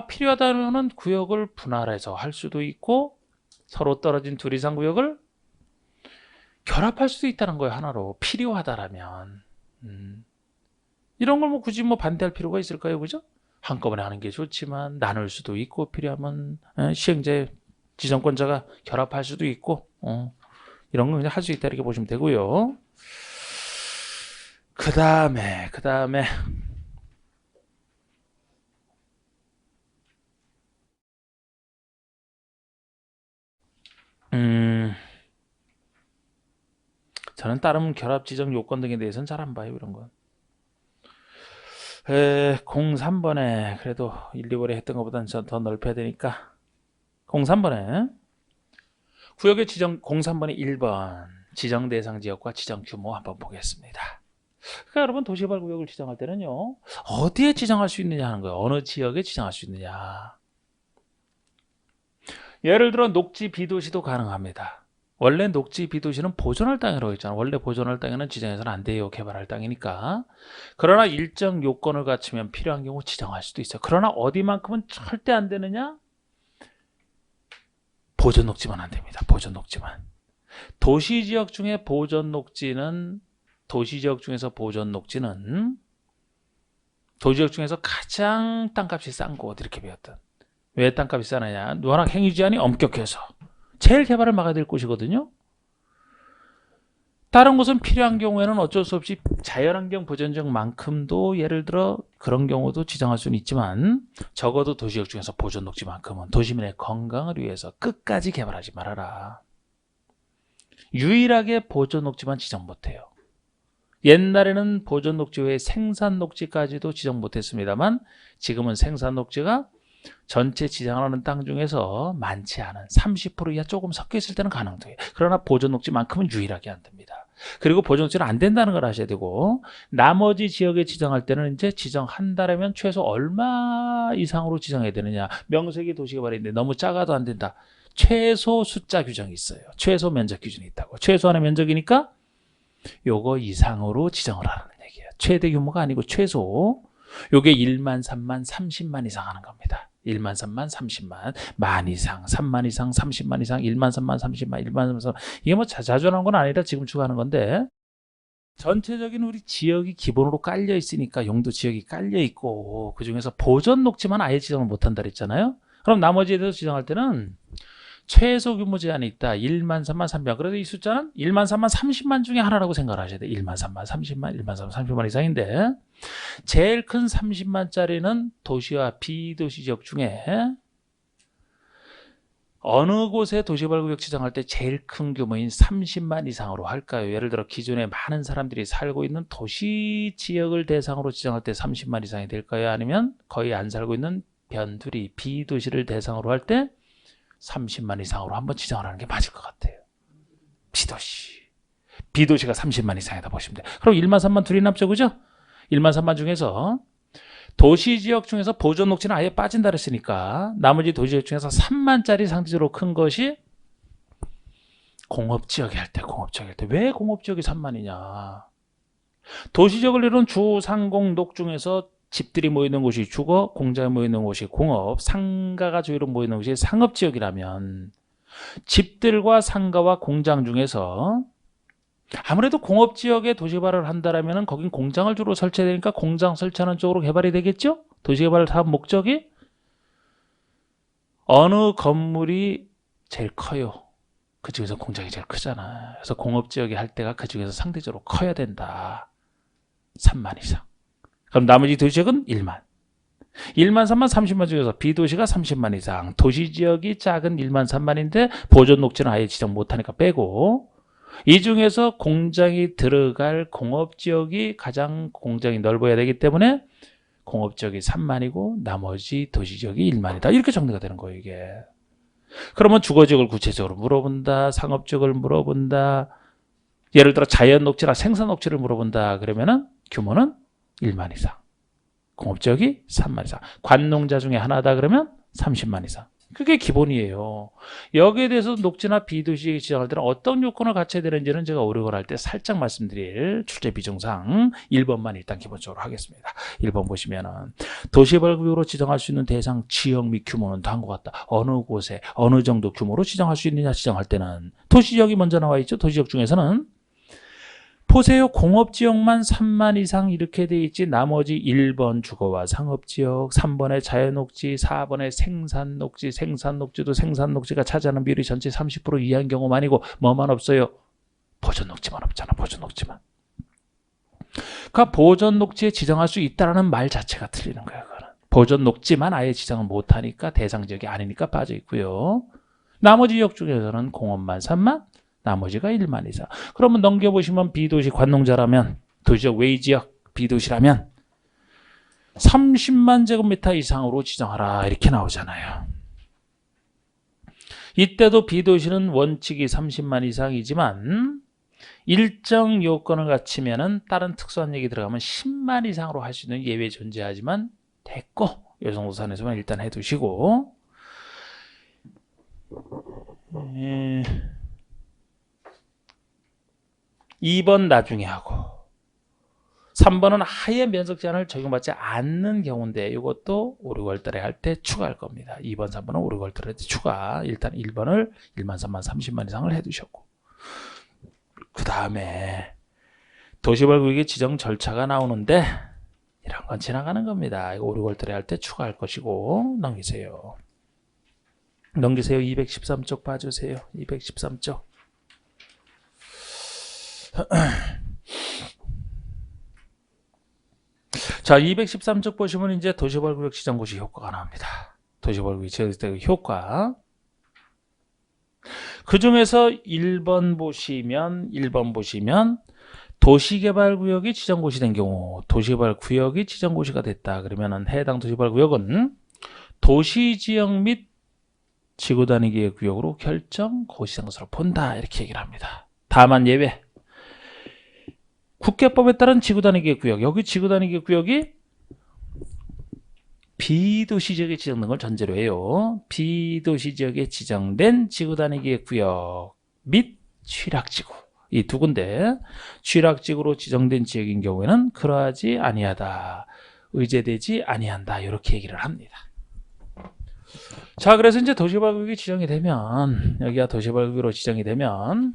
필요하다면 구역을 분할해서 할 수도 있고 서로 떨어진 둘 이상 구역을 결합할 수도 있다는 거예요. 하나로. 필요하다라면. 이런 걸 굳이 반대할 필요가 있을까요? 그죠? 한꺼번에 하는 게 좋지만 나눌 수도 있고 필요하면 시행자 지정권자가 결합할 수도 있고 이런 거 그냥 할 수 있다 이렇게 보시면 되고요. 그 다음에 저는 다른 결합 지정 요건 등에 대해서는 잘 안 봐요. 이런 건. 03번에 그래도 1, 2월에 했던 것보다는 더 넓혀야 되니까 03번에 구역의 지정 03번에 1번 지정 대상 지역과 지정 규모 한번 보겠습니다. 그러니까 여러분 도시개발구역을 지정할 때는요. 어디에 지정할 수 있느냐 하는 거예요. 어느 지역에 지정할 수 있느냐. 예를 들어 녹지 비도시도 가능합니다. 원래 녹지 비도시는 보존할 땅이라고 했잖아. 원래 보존할 땅에는 지정해서는 안 돼요. 개발할 땅이니까. 그러나 일정 요건을 갖추면 필요한 경우 지정할 수도 있어요. 그러나 어디만큼은 절대 안 되느냐? 보존 녹지만 안 됩니다. 보존 녹지만. 도시지역 중에 보존 녹지는 도시지역 중에서 가장 땅값이 싼 곳 이렇게 배웠던. 왜 땅값이 싸느냐? 워낙 행위 제한이 엄격해서 제일 개발을 막아야 될 곳이거든요. 다른 곳은 필요한 경우에는 어쩔 수 없이 자연환경 보존지역만큼도 예를 들어 그런 경우도 지정할 수는 있지만 적어도 도시지역 중에서 보존 녹지만큼은 도시민의 건강을 위해서 끝까지 개발하지 말아라. 유일하게 보존 녹지만 지정 못해요. 옛날에는 보존 녹지 외에 생산 녹지까지도 지정 못했습니다만 지금은 생산 녹지가 전체 지정하는 땅 중에서 많지 않은 30% 이하 조금 섞여 있을 때는 가능해요. 그러나 보존 녹지만큼은 유일하게 안 됩니다. 그리고 보존 녹지는 안 된다는 걸 아셔야 되고 나머지 지역에 지정할 때는 이제 지정한다면 최소 얼마 이상으로 지정해야 되느냐. 명색이 도시개발인데 너무 작아도 안 된다. 최소 숫자 규정이 있어요. 최소 면적 기준이 있다고. 최소한의 면적이니까 요거 이상으로 지정을 하라는 얘기예요. 최대 규모가 아니고 최소. 요게 1만, 3만, 30만 이상 하는 겁니다. 1만, 3만, 30만, 만 이상, 3만 이상, 30만 이상, 1만, 3만, 30만, 1만, 3만, 이게 자주 하는 건 아니라 지금 추가하는 건데 전체적인 우리 지역이 기본으로 깔려 있으니까 용도 지역이 깔려 있고 그 중에서 보존 녹지만 아예 지정을 못한다 그랬잖아요. 그럼 나머지에 대해서 지정할 때는 최소 규모 제한이 있다. 1만, 3만, 3만. 그래도 이 숫자는 1만, 3만, 30만 중에 하나라고 생각을 하셔야 돼요. 1만, 3만, 30만, 1만, 3만, 30만 이상인데 제일 큰 30만짜리는 도시와 비도시 지역 중에 어느 곳에 도시개발구역 지정할 때 제일 큰 규모인 30만 이상으로 할까요? 예를 들어 기존에 많은 사람들이 살고 있는 도시 지역을 대상으로 지정할 때 30만 이상이 될까요? 아니면 거의 안 살고 있는 변두리 비도시를 대상으로 할 때 30만 이상으로 한번 지정을 하는 게 맞을 것 같아요. 비도시가 30만 이상이다 보시면 돼요. 그럼 1만 3만 둘이 남죠, 그죠? 1만 3만 중에서 도시지역 중에서 보존 녹지는 아예 빠진다 그랬으니까 나머지 도시지역 중에서 3만짜리 상대적으로 큰 것이 공업지역이 할 때 왜 공업지역이 3만이냐? 도시지역을 이룬 주, 상공, 녹 중에서 집들이 모이는 곳이 주거, 공장이 모이는 곳이 공업, 상가가 주로 모이는 곳이 상업지역이라면 집들과 상가와 공장 중에서 아무래도 공업지역에 도시개발을 한다면 거긴 공장을 주로 설치해야 되니까 공장 설치하는 쪽으로 개발이 되겠죠? 도시개발 사업 목적이 어느 건물이 제일 커요? 그 중에서 공장이 제일 크잖아. 그래서 공업지역에 할 때가 그 중에서 상대적으로 커야 된다. 3만 이상. 그럼 나머지 도시지역은 1만. 1만 3만 30만 중에서 B도시가 30만 이상. 도시지역이 작은 1만 3만인데 보존녹지는 아예 지정 못하니까 빼고, 이 중에서 공장이 들어갈 공업지역이 가장 공장이 넓어야 되기 때문에 공업지역이 3만이고 나머지 도시지역이 1만이다. 이렇게 정리가 되는 거예요, 이게. 그러면 주거지역을 구체적으로 물어본다. 상업지역을 물어본다. 예를 들어 자연녹지나 생산녹지를 물어본다. 그러면은 규모는 1만 이상. 공업지역이 3만 이상. 관농자 중에 하나다 그러면 30만 이상. 그게 기본이에요. 여기에 대해서 녹지나 비도시 지정할 때는 어떤 요건을 갖춰야 되는지는 제가 오류걸 할 때 살짝 말씀드릴 출제 비중상 1번만 일단 기본적으로 하겠습니다. 1번 보시면은 도시개발구역으로 지정할 수 있는 대상 지역 및 규모는 다음과 같다. 어느 곳에 어느 정도 규모로 지정할 수 있느냐 지정할 때는 도시지역이 먼저 나와 있죠. 도시지역 중에서는 보세요. 공업지역만 3만 이상 이렇게 돼 있지. 나머지 1번 주거와 상업지역, 3번에 자연녹지, 4번에 생산녹지, 생산녹지도 생산녹지가 차지하는 비율이 전체 30% 이하인 경우만 아니고 뭐만 없어요? 보존녹지만 없잖아. 보존녹지만. 그러니까 보존녹지에 지정할 수 있다는 말 자체가 틀리는 거예요. 그거는. 보존녹지만 아예 지정을 못하니까 대상지역이 아니니까 빠져 있고요. 나머지 지역 중에서는 공업만 3만, 나머지가 1만 이상. 그러면 넘겨보시면 B도시 관농자라면 도시적 외지역 B도시라면 30만 제곱미터 이상으로 지정하라 이렇게 나오잖아요. 이때도 B도시는 원칙이 30만 이상이지만 일정 요건을 갖추면은 다른 특수한 얘기 들어가면 10만 이상으로 할 수 있는 예외 존재하지만 됐고 이 정도 선에서만 일단 해두시고 2번 나중에 하고 3번은 아예 면적 제한을 적용받지 않는 경우인데 이것도 5, 6월 달에 할 때 추가할 겁니다. 2번, 3번은 5, 6월 달에 추가. 일단 1번을 1만, 3만, 30만 이상을 해두셨고 그 다음에 도시개발구역의 지정 절차가 나오는데 이런 건 지나가는 겁니다. 5, 6월 달에 할 때 추가할 것이고 넘기세요. 넘기세요. 213쪽 봐주세요. 213쪽. 자, 213쪽 보시면 이제 도시개발구역 지정고시 효과가 나옵니다. 도시개발구역 지정될 때 효과. 그 중에서 1번 보시면 도시개발구역이 지정고시 된 경우, 도시개발구역이 지정고시가 됐다. 그러면은 해당 도시개발구역은 도시지역 및 지구단위기의 구역으로 결정 고시된 것으로 본다. 이렇게 얘기를 합니다. 다만 예외. 국회법에 따른 지구단위기의 구역, 여기 지구단위기의 구역이 B도시지역에 지정된 걸 전제로 해요. B도시지역에 지정된 지구단위기의 구역 및 취락지구, 이 두 군데 취락지구로 지정된 지역인 경우에는 그러하지 아니하다, 의제되지 아니한다, 이렇게 얘기를 합니다. 자, 그래서 이제 도시개발구역이 지정이 되면, 여기가 도시개발구역으로 지정이 되면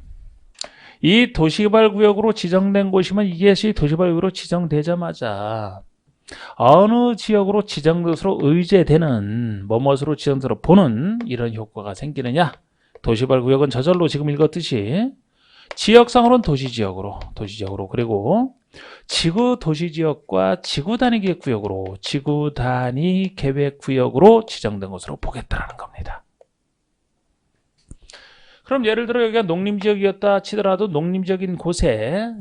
이 도시개발구역으로 지정된 곳이면 이것이 도시개발구역으로 지정되자마자 어느 지역으로 지정된 것으로 의제되는, 뭐뭇으로 지정되로 보는 이런 효과가 생기느냐. 도시개발구역은 저절로 지금 읽었듯이 지역상으로는 도시지역으로, 그리고 지구도시지역과 지구단위계획구역으로, 지구단위계획구역으로 지정된 것으로 보겠다라는 겁니다. 그럼 예를 들어 여기가 농림지역이었다 치더라도 농림지역인 곳에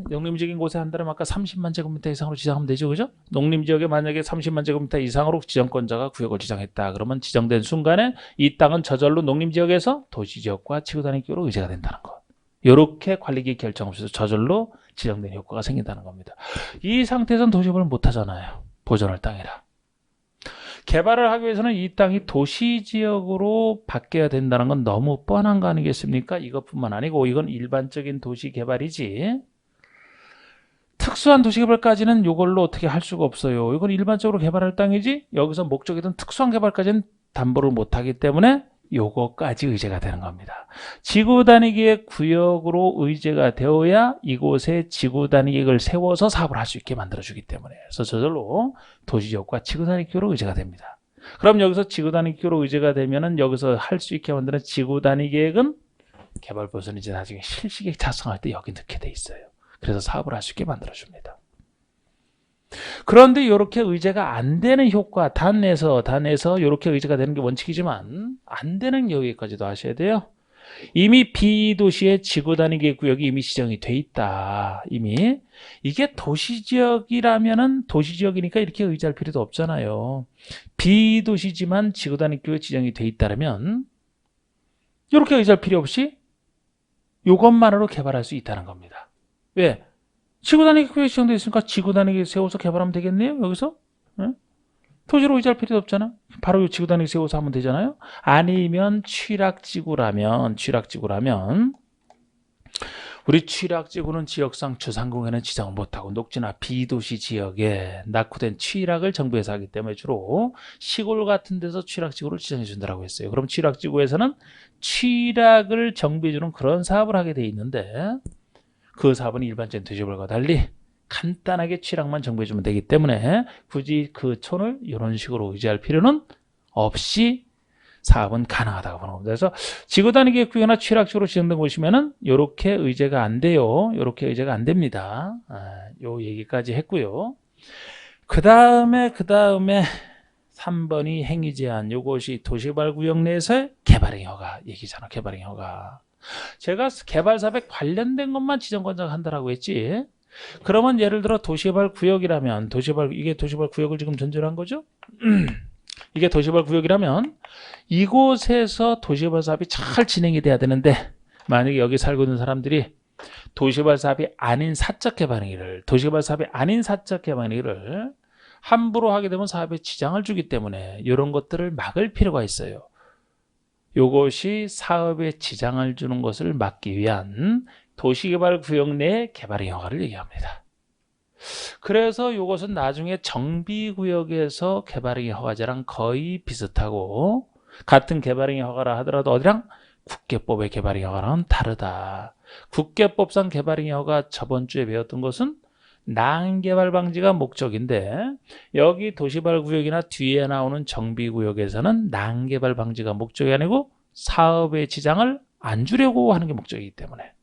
한다면 아까 30만 제곱미터 이상으로 지정하면 되죠, 그죠? 농림지역에 만약에 30만 제곱미터 이상으로 지정권자가 구역을 지정했다. 그러면 지정된 순간에 이 땅은 저절로 농림지역에서 도시지역과 지구단위계획으로 의제가 된다는 것. 이렇게 관리기 결정 없이도 저절로 지정된 효과가 생긴다는 겁니다. 이 상태에서는 도시개발을 못하잖아요. 보존할 땅이라. 개발을 하기 위해서는 이 땅이 도시지역으로 바뀌어야 된다는 건 너무 뻔한 거 아니겠습니까? 이것뿐만 아니고 이건 일반적인 도시개발이지 특수한 도시개발까지는 이걸로 어떻게 할 수가 없어요. 이건 일반적으로 개발할 땅이지 여기서 목적이든 특수한 개발까지는 담보를 못하기 때문에 요거까지 의제가 되는 겁니다. 지구단위계획 구역으로 의제가 되어야 이곳에 지구단위계획을 세워서 사업을 할 수 있게 만들어주기 때문에, 그래서 저절로 도시지역과 지구단위계획으로 의제가 됩니다. 그럼 여기서 지구 단위 기구로 의제가 되면은 여기서 할 수 있게 만드는 지구 단위 계획은 개발부서는 이제 나중에 실시계획 작성할 때 여기 넣게 돼 있어요. 그래서 사업을 할 수 있게 만들어줍니다. 그런데 이렇게 의제가 안 되는 효과, 단에서 이렇게 의제가 되는 게 원칙이지만 안 되는 여기까지도 하셔야 돼요. 이미 B도시의 지구 단위 계획 구역이 이미 지정이 돼 있다. 이미 이게 도시지역이라면은 도시지역이니까 이렇게 의지할 필요도 없잖아요. B도시지만 지구 단위 구역 지정이 돼 있다면 이렇게 의지할 필요 없이 이것만으로 개발할 수 있다는 겁니다. 왜? 지구 단위 구역이 지정돼 있으니까 지구 단위 세워서 개발하면 되겠네요. 여기서 토지로 의지할 필요도 없잖아. 바로 이 지구 단위 세워서 하면 되잖아요. 아니면 취락지구라면 우리 취락지구는 지역상 주상공에는 지정을 못하고 녹지나 비도시 지역에 낙후된 취락을 정부에서 하기 때문에 주로 시골 같은 데서 취락지구를 지정해 준다고 했어요. 그럼 취락지구에서는 취락을 정비해 주는 그런 사업을 하게 돼 있는데 그 사업은 일반적인 도시별과 달리 간단하게 취락만 정비해 주면 되기 때문에 굳이 그 촌을 이런 식으로 의지할 필요는 없이 사업은 가능하다고 보는 겁니다. 그래서 지구 단위 계획 구역이나 취락지구로 지정된 곳이면은 이렇게 의제가 안 돼요. 이렇게 의제가 안 됩니다. 요 얘기까지 했고요. 그 다음에 3번이 행위 제한. 요것이 도시개발 구역 내에서의 개발행위 허가 얘기잖아. 개발행위 허가. 제가 개발 사업에 관련된 것만 지정권자가 한다라고 했지. 그러면 예를 들어 도시개발 구역이라면 이게 도시개발 구역을 지금 전제로 한 거죠? 이게 도시개발 구역이라면 이곳에서 도시개발 사업이 잘 진행이 돼야 되는데 만약에 여기 살고 있는 사람들이 도시개발 사업이 아닌 사적 개발행위를 함부로 하게 되면 사업에 지장을 주기 때문에 이런 것들을 막을 필요가 있어요. 이것이 사업에 지장을 주는 것을 막기 위한 도시개발 구역 내 개발행위 허가를 얘기합니다. 그래서 이것은 나중에 정비구역에서 개발행위 허가제랑 거의 비슷하고 같은 개발행위 허가라 하더라도 어디랑 국계법의 개발행위 허가랑은 다르다. 국계법상 개발행위 허가 저번 주에 배웠던 것은 난개발 방지가 목적인데 여기 도시개발 구역이나 뒤에 나오는 정비구역에서는 난개발 방지가 목적이 아니고 사업의 지장을 안 주려고 하는 게 목적이기 때문에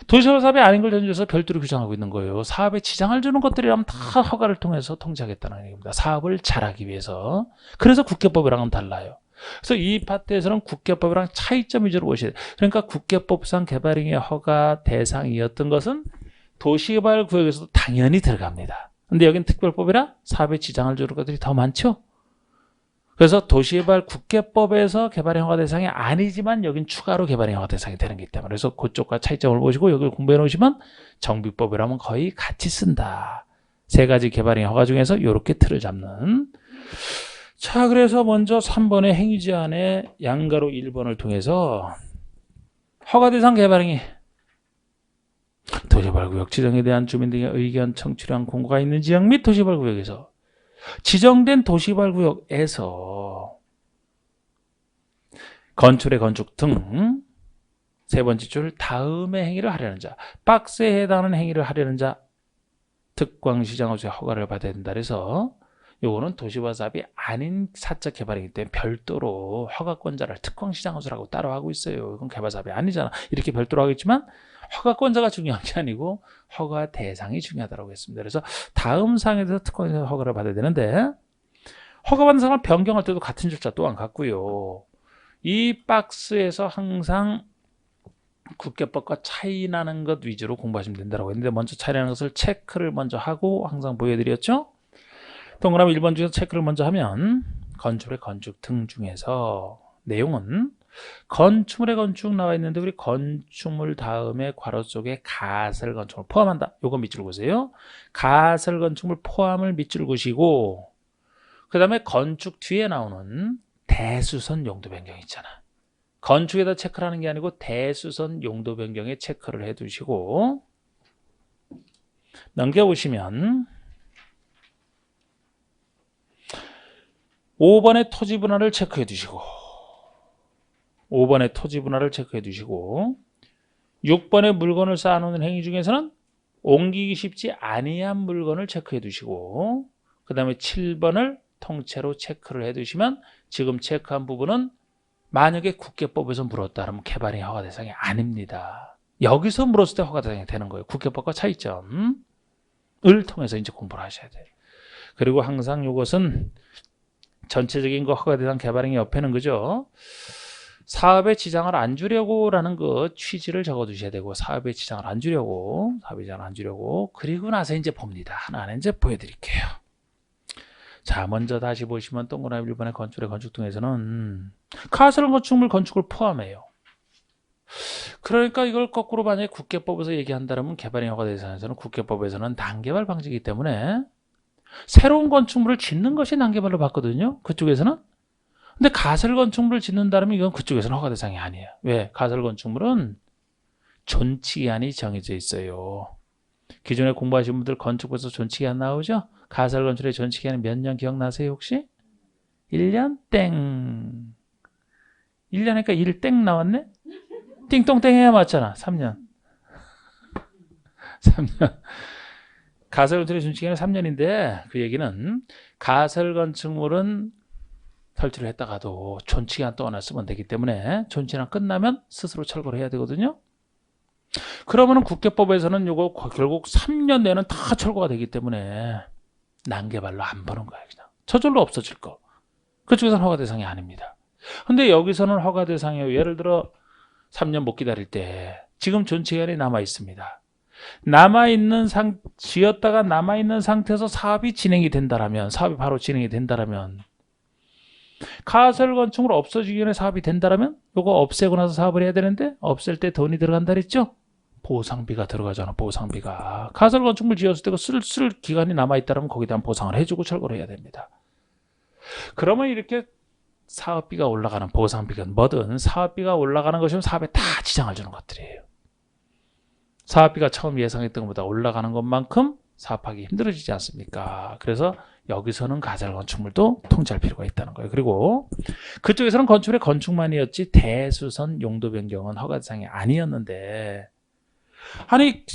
도시개발 사업이 아닌 걸 전제해서 별도로 규정하고 있는 거예요. 사업에 지장을 주는 것들이라면 다 허가를 통해서 통제하겠다는 얘기입니다. 사업을 잘하기 위해서. 그래서 국계법이랑은 달라요. 그래서 이 파트에서는 국계법이랑 차이점 위주로 보셔야 돼요. 그러니까 국계법상 개발행위 허가 대상이었던 것은 도시개발 구역에서도 당연히 들어갑니다. 근데 여기는 특별법이라 사업에 지장을 주는 것들이 더 많죠. 그래서 도시개발 국계법에서 개발행위 허가 대상이 아니지만 여긴 추가로 개발행위 허가 대상이 되는 거기 때문에 그래서 그쪽과 차이점을 보시고 여기를 공부해 놓으시면 정비법이라면 거의 같이 쓴다. 세 가지 개발행위 허가 중에서 이렇게 틀을 잡는. 자, 그래서 먼저 3번의 행위 제한의 양가로 1번을 통해서 허가 대상 개발행위 도시개발구역 지정에 대한 주민 등의 의견 청취를 한 공고가 있는 지역 및 도시개발구역에서 지정된 도시개발구역에서 건축의 건축 등 세 번째 줄 다음의 행위를 하려는 자, 박스에 해당하는 행위를 하려는 자 특광시장업소의 허가를 받아야 된다. 그래서 요거는 도시개발 사업이 아닌 사적 개발이기 때문에 별도로 허가권자를 특광시장업소라고 따로 하고 있어요. 이건 개발 사업이 아니잖아. 이렇게 별도로 하겠지만 허가권자가 중요한 게 아니고 허가 대상이 중요하다고 했습니다. 그래서 다음 사항에 대해서 특허 허가를 받아야 되는데 허가받는 사람을 변경할 때도 같은 절차 또한 같고요. 이 박스에서 항상 국계법과 차이 나는 것 위주로 공부하시면 된다고 했는데 먼저 차이 나는 것을 체크를 먼저 하고 항상 보여드렸죠. 동그라미 1번 중에서 체크를 먼저 하면 건축의 건축 등 중에서 내용은 건축물의 건축 나와 있는데 우리 건축물 다음에 괄호 속에 가설 건축물 포함한다. 요거 밑줄 보세요. 가설 건축물 포함을 밑줄 그시고 그 다음에 건축 뒤에 나오는 대수선 용도 변경 있잖아. 건축에다 체크를 하는 게 아니고 대수선 용도 변경에 체크를 해 두시고 넘겨보시면 5번의 토지 분할을 체크해 두시고 5번의 토지 분할을 체크해 두시고 6번의 물건을 쌓아놓는 행위 중에서는 옮기기 쉽지 아니한 물건을 체크해 두시고 그 다음에 7번을 통째로 체크를 해두시면 지금 체크한 부분은 만약에 국계법에서 물었다 그러면 개발행위 허가 대상이 아닙니다. 여기서 물었을 때 허가 대상이 되는 거예요. 국계법과 차이점을 통해서 이제 공부를 하셔야 돼요. 그리고 항상 이것은 전체적인 거 허가 대상 개발행위 옆에는 그죠? 사업에 지장을 안 주려고라는 그 취지를 적어두셔야 되고 사업에 지장을 안 주려고 그리고 나서 이제 봅니다. 하나는 이제 보여드릴게요. 자, 먼저 다시 보시면 동그라미 1번의 건축의 건축 등에서는 가설 건축물 건축을 포함해요. 그러니까 이걸 거꾸로 만약에 국계법에서 얘기한다면 개발행위 허가 대상에서는 국계법에서는 난개발 방지이기 때문에 새로운 건축물을 짓는 것이 난개발로 봤거든요. 그쪽에서는. 근데 가설 건축물을 짓는다면 이건 그쪽에서는 허가 대상이 아니에요. 왜? 가설 건축물은 존치기한이 정해져 있어요. 기존에 공부하신 분들 건축부에서 존치기한 나오죠? 가설 건축의 존치기한이 몇 년 기억나세요 혹시? 1년 땡. 1년이니까 1땡 나왔네? 띵똥땡 해야 맞잖아. 3년. 3년. 가설 건축의 존치기한은 3년인데 그 얘기는 가설 건축물은 설치를 했다가도 존치기한 동안 쓰면 되기 때문에 존치기한 끝나면 스스로 철거를 해야 되거든요. 그러면은 국계법에서는 이거 결국 3년 내는 다 철거가 되기 때문에 난개발로 안 보는 거예요. 그냥 저절로 없어질 거. 그쪽에서는 허가 대상이 아닙니다. 근데 여기서는 허가 대상이에요. 예를 들어 3년 못 기다릴 때 지금 존치기한이 남아 있습니다. 지었다가 남아있는 상태에서 사업이 진행이 된다라면, 사업이 바로 진행이 된다라면, 가설 건축물 없어지기 전에 사업이 된다라면, 요거 없애고 나서 사업을 해야 되는데, 없앨 때 돈이 들어간다 그랬죠? 보상비가 들어가잖아, 보상비가. 가설 건축물 지었을 때 쓸 기간이 남아있다면 거기에 대한 보상을 해주고 철거를 해야 됩니다. 그러면 이렇게 사업비가 올라가는 보상비가 뭐든 사업비가 올라가는 것이면 사업에 다 지장을 주는 것들이에요. 사업비가 처음 예상했던 것보다 올라가는 것만큼 사업하기 힘들어지지 않습니까? 그래서 여기서는 가설 건축물도 통제할 필요가 있다는 거예요. 그리고 그쪽에서는 건축의 건축만이었지 대수선 용도 변경은 허가 대상이 아니었는데, 아니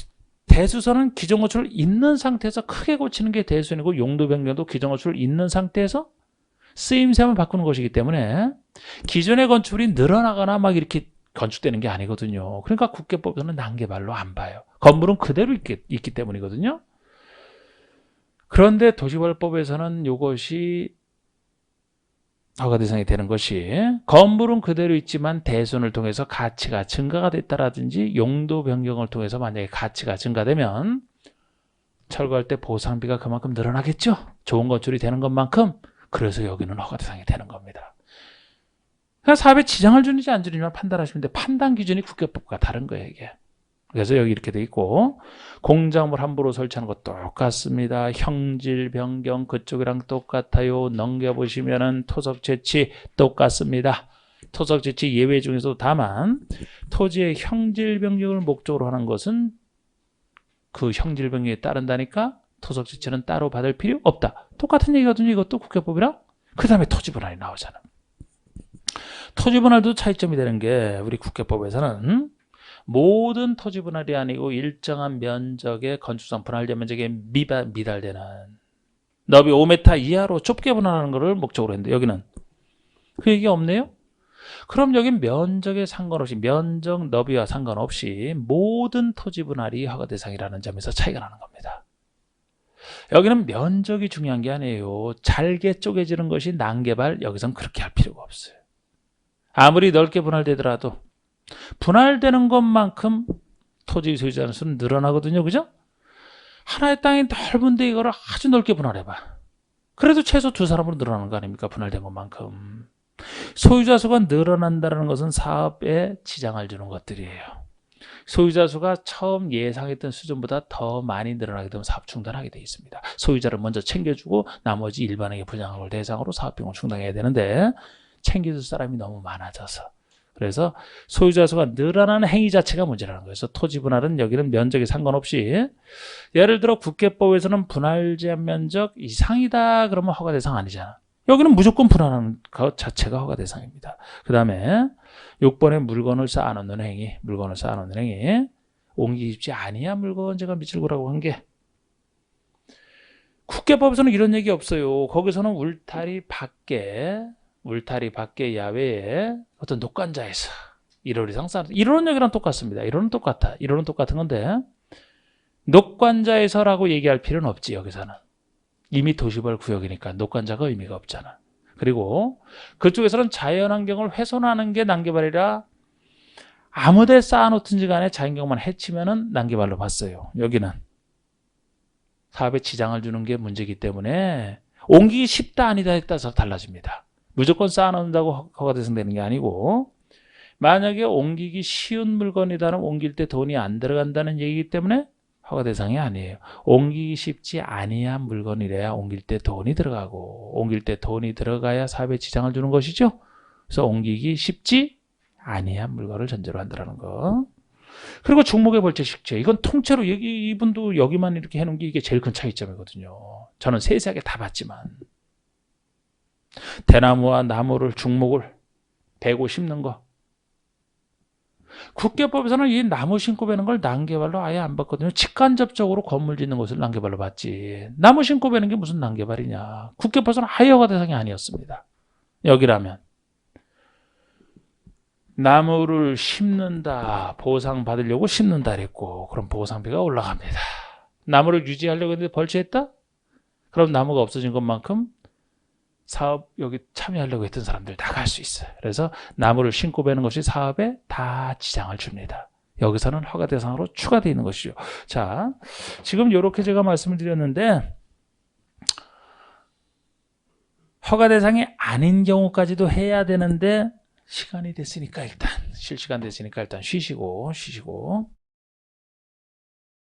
대수선은 기존 건축을 있는 상태에서 크게 고치는 게 대수선이고 용도 변경도 기존 건축을 있는 상태에서 쓰임새만 바꾸는 것이기 때문에 기존의 건축물이 늘어나거나 막 이렇게 건축되는 게 아니거든요. 그러니까 국계법에서는 난개발로 안 봐요. 건물은 그대로 있기 때문이거든요. 그런데 도시개발법에서는 이것이 허가 대상이 되는 것이, 건물은 그대로 있지만 대손을 통해서 가치가 증가가 됐다라든지 용도 변경을 통해서 만약에 가치가 증가되면 철거할 때 보상비가 그만큼 늘어나겠죠. 좋은 건축이 되는 것만큼. 그래서 여기는 허가 대상이 되는 겁니다. 그냥 사업에 지장을 주는지 안 주는지만 판단하시면 돼. 판단 기준이 국계법과 다른 거예요, 이게. 그래서 여기 이렇게 돼 있고, 공작물 함부로 설치하는 거 똑같습니다. 형질 변경 그쪽이랑 똑같아요. 넘겨보시면은 토석 채취 똑같습니다. 토석 채취 예외 중에서도 다만 토지의 형질 변경을 목적으로 하는 것은 그 형질 변경에 따른다니까 토석 채취는 따로 받을 필요 없다. 똑같은 얘기거든요. 이것도 국계법이랑. 그 다음에 토지 분할이 나오잖아. 토지 분할도 차이점이 되는 게, 우리 국계법에서는 모든 토지 분할이 아니고 일정한 면적의 건축상 분할된 면적에 미달되는 너비 5m 이하로 좁게 분할하는 것을 목적으로 했는데, 여기는 그 얘기가 없네요. 그럼 여기 면적에 상관없이, 면적 너비와 상관없이 모든 토지 분할이 허가 대상이라는 점에서 차이가 나는 겁니다. 여기는 면적이 중요한 게 아니에요. 잘게 쪼개지는 것이 난개발, 여기선 그렇게 할 필요가 없어요. 아무리 넓게 분할되더라도 분할되는 것만큼 토지 소유자는 수는 늘어나거든요. 그죠? 하나의 땅이 넓은데 이거를 아주 넓게 분할해봐. 그래도 최소 두 사람으로 늘어나는 거 아닙니까? 분할된 것만큼. 소유자 수가 늘어난다는 것은 사업에 지장을 주는 것들이에요. 소유자 수가 처음 예상했던 수준보다 더 많이 늘어나게 되면 사업 중단하게 되어 있습니다. 소유자를 먼저 챙겨주고 나머지 일반에게 분양을 대상으로 사업 비용을 충당해야 되는데 챙겨줄 사람이 너무 많아져서, 그래서 소유자 수가 늘어나는 행위 자체가 문제라는 거예요. 그래서 토지 분할은 여기는 면적에 상관없이, 예를 들어 국계법에서는 분할 제한 면적 이상이다 그러면 허가 대상 아니잖아. 여기는 무조건 분할하는 것 자체가 허가 대상입니다. 그 다음에 6번에 물건을 쌓아놓는 행위, 물건을 쌓아놓는 행위, 옮기기 쉽지 아니야 물건 제가 미칠 거라고 한 게, 국계법에서는 이런 얘기 없어요. 거기서는 울타리 밖에 야외에 어떤 녹관자에서 1월 이상 쌓는 이런 얘기랑 똑같습니다. 이론은 똑같은 건데 녹관자에서라고 얘기할 필요는 없지. 여기서는 이미 도시벌 구역이니까 녹관자가 의미가 없잖아. 그리고 그쪽에서는 자연환경을 훼손하는 게 난개발이라 아무데 쌓아놓든지 간에 자연경만 해치면은 난개발로 봤어요. 여기는 사업에 지장을 주는 게 문제이기 때문에 옮기기 쉽다 아니다에 따라서 달라집니다. 무조건 쌓아놓는다고 허가 대상되는 게 아니고 만약에 옮기기 쉬운 물건이다면 옮길 때 돈이 안 들어간다는 얘기이기 때문에 허가 대상이 아니에요. 옮기기 쉽지 아니한 물건이래야 옮길 때 돈이 들어가고 옮길 때 돈이 들어가야 사업에 지장을 주는 것이죠. 그래서 옮기기 쉽지 아니한 물건을 전제로 한다는 거. 그리고 중목의 벌채식재. 이건 통째로 이분도 여기만 이렇게 해놓은 게 이게 제일 큰 차이점이거든요. 저는 세세하게 다 봤지만 대나무와 나무를 중목을 베고 심는 거. 국계법에서는 이 나무 심고 베는 걸 난개발로 아예 안 봤거든요. 직간접적으로 건물 짓는 것을 난개발로 봤지. 나무 심고 베는 게 무슨 난개발이냐. 국계법에서는 아예 허가 대상이 아니었습니다. 여기라면 나무를 심는다, 보상받으려고 심는다 그랬고 그럼 보상비가 올라갑니다. 나무를 유지하려고 했는데 벌채했다? 그럼 나무가 없어진 것만큼 사업 여기 참여하려고 했던 사람들 다 갈 수 있어요. 그래서 나무를 심고 베는 것이 사업에 다 지장을 줍니다. 여기서는 허가 대상으로 추가되어 있는 것이죠. 자, 지금 이렇게 제가 말씀을 드렸는데 허가 대상이 아닌 경우까지도 해야 되는데 시간이 됐으니까 일단 실시간 됐으니까 일단 쉬시고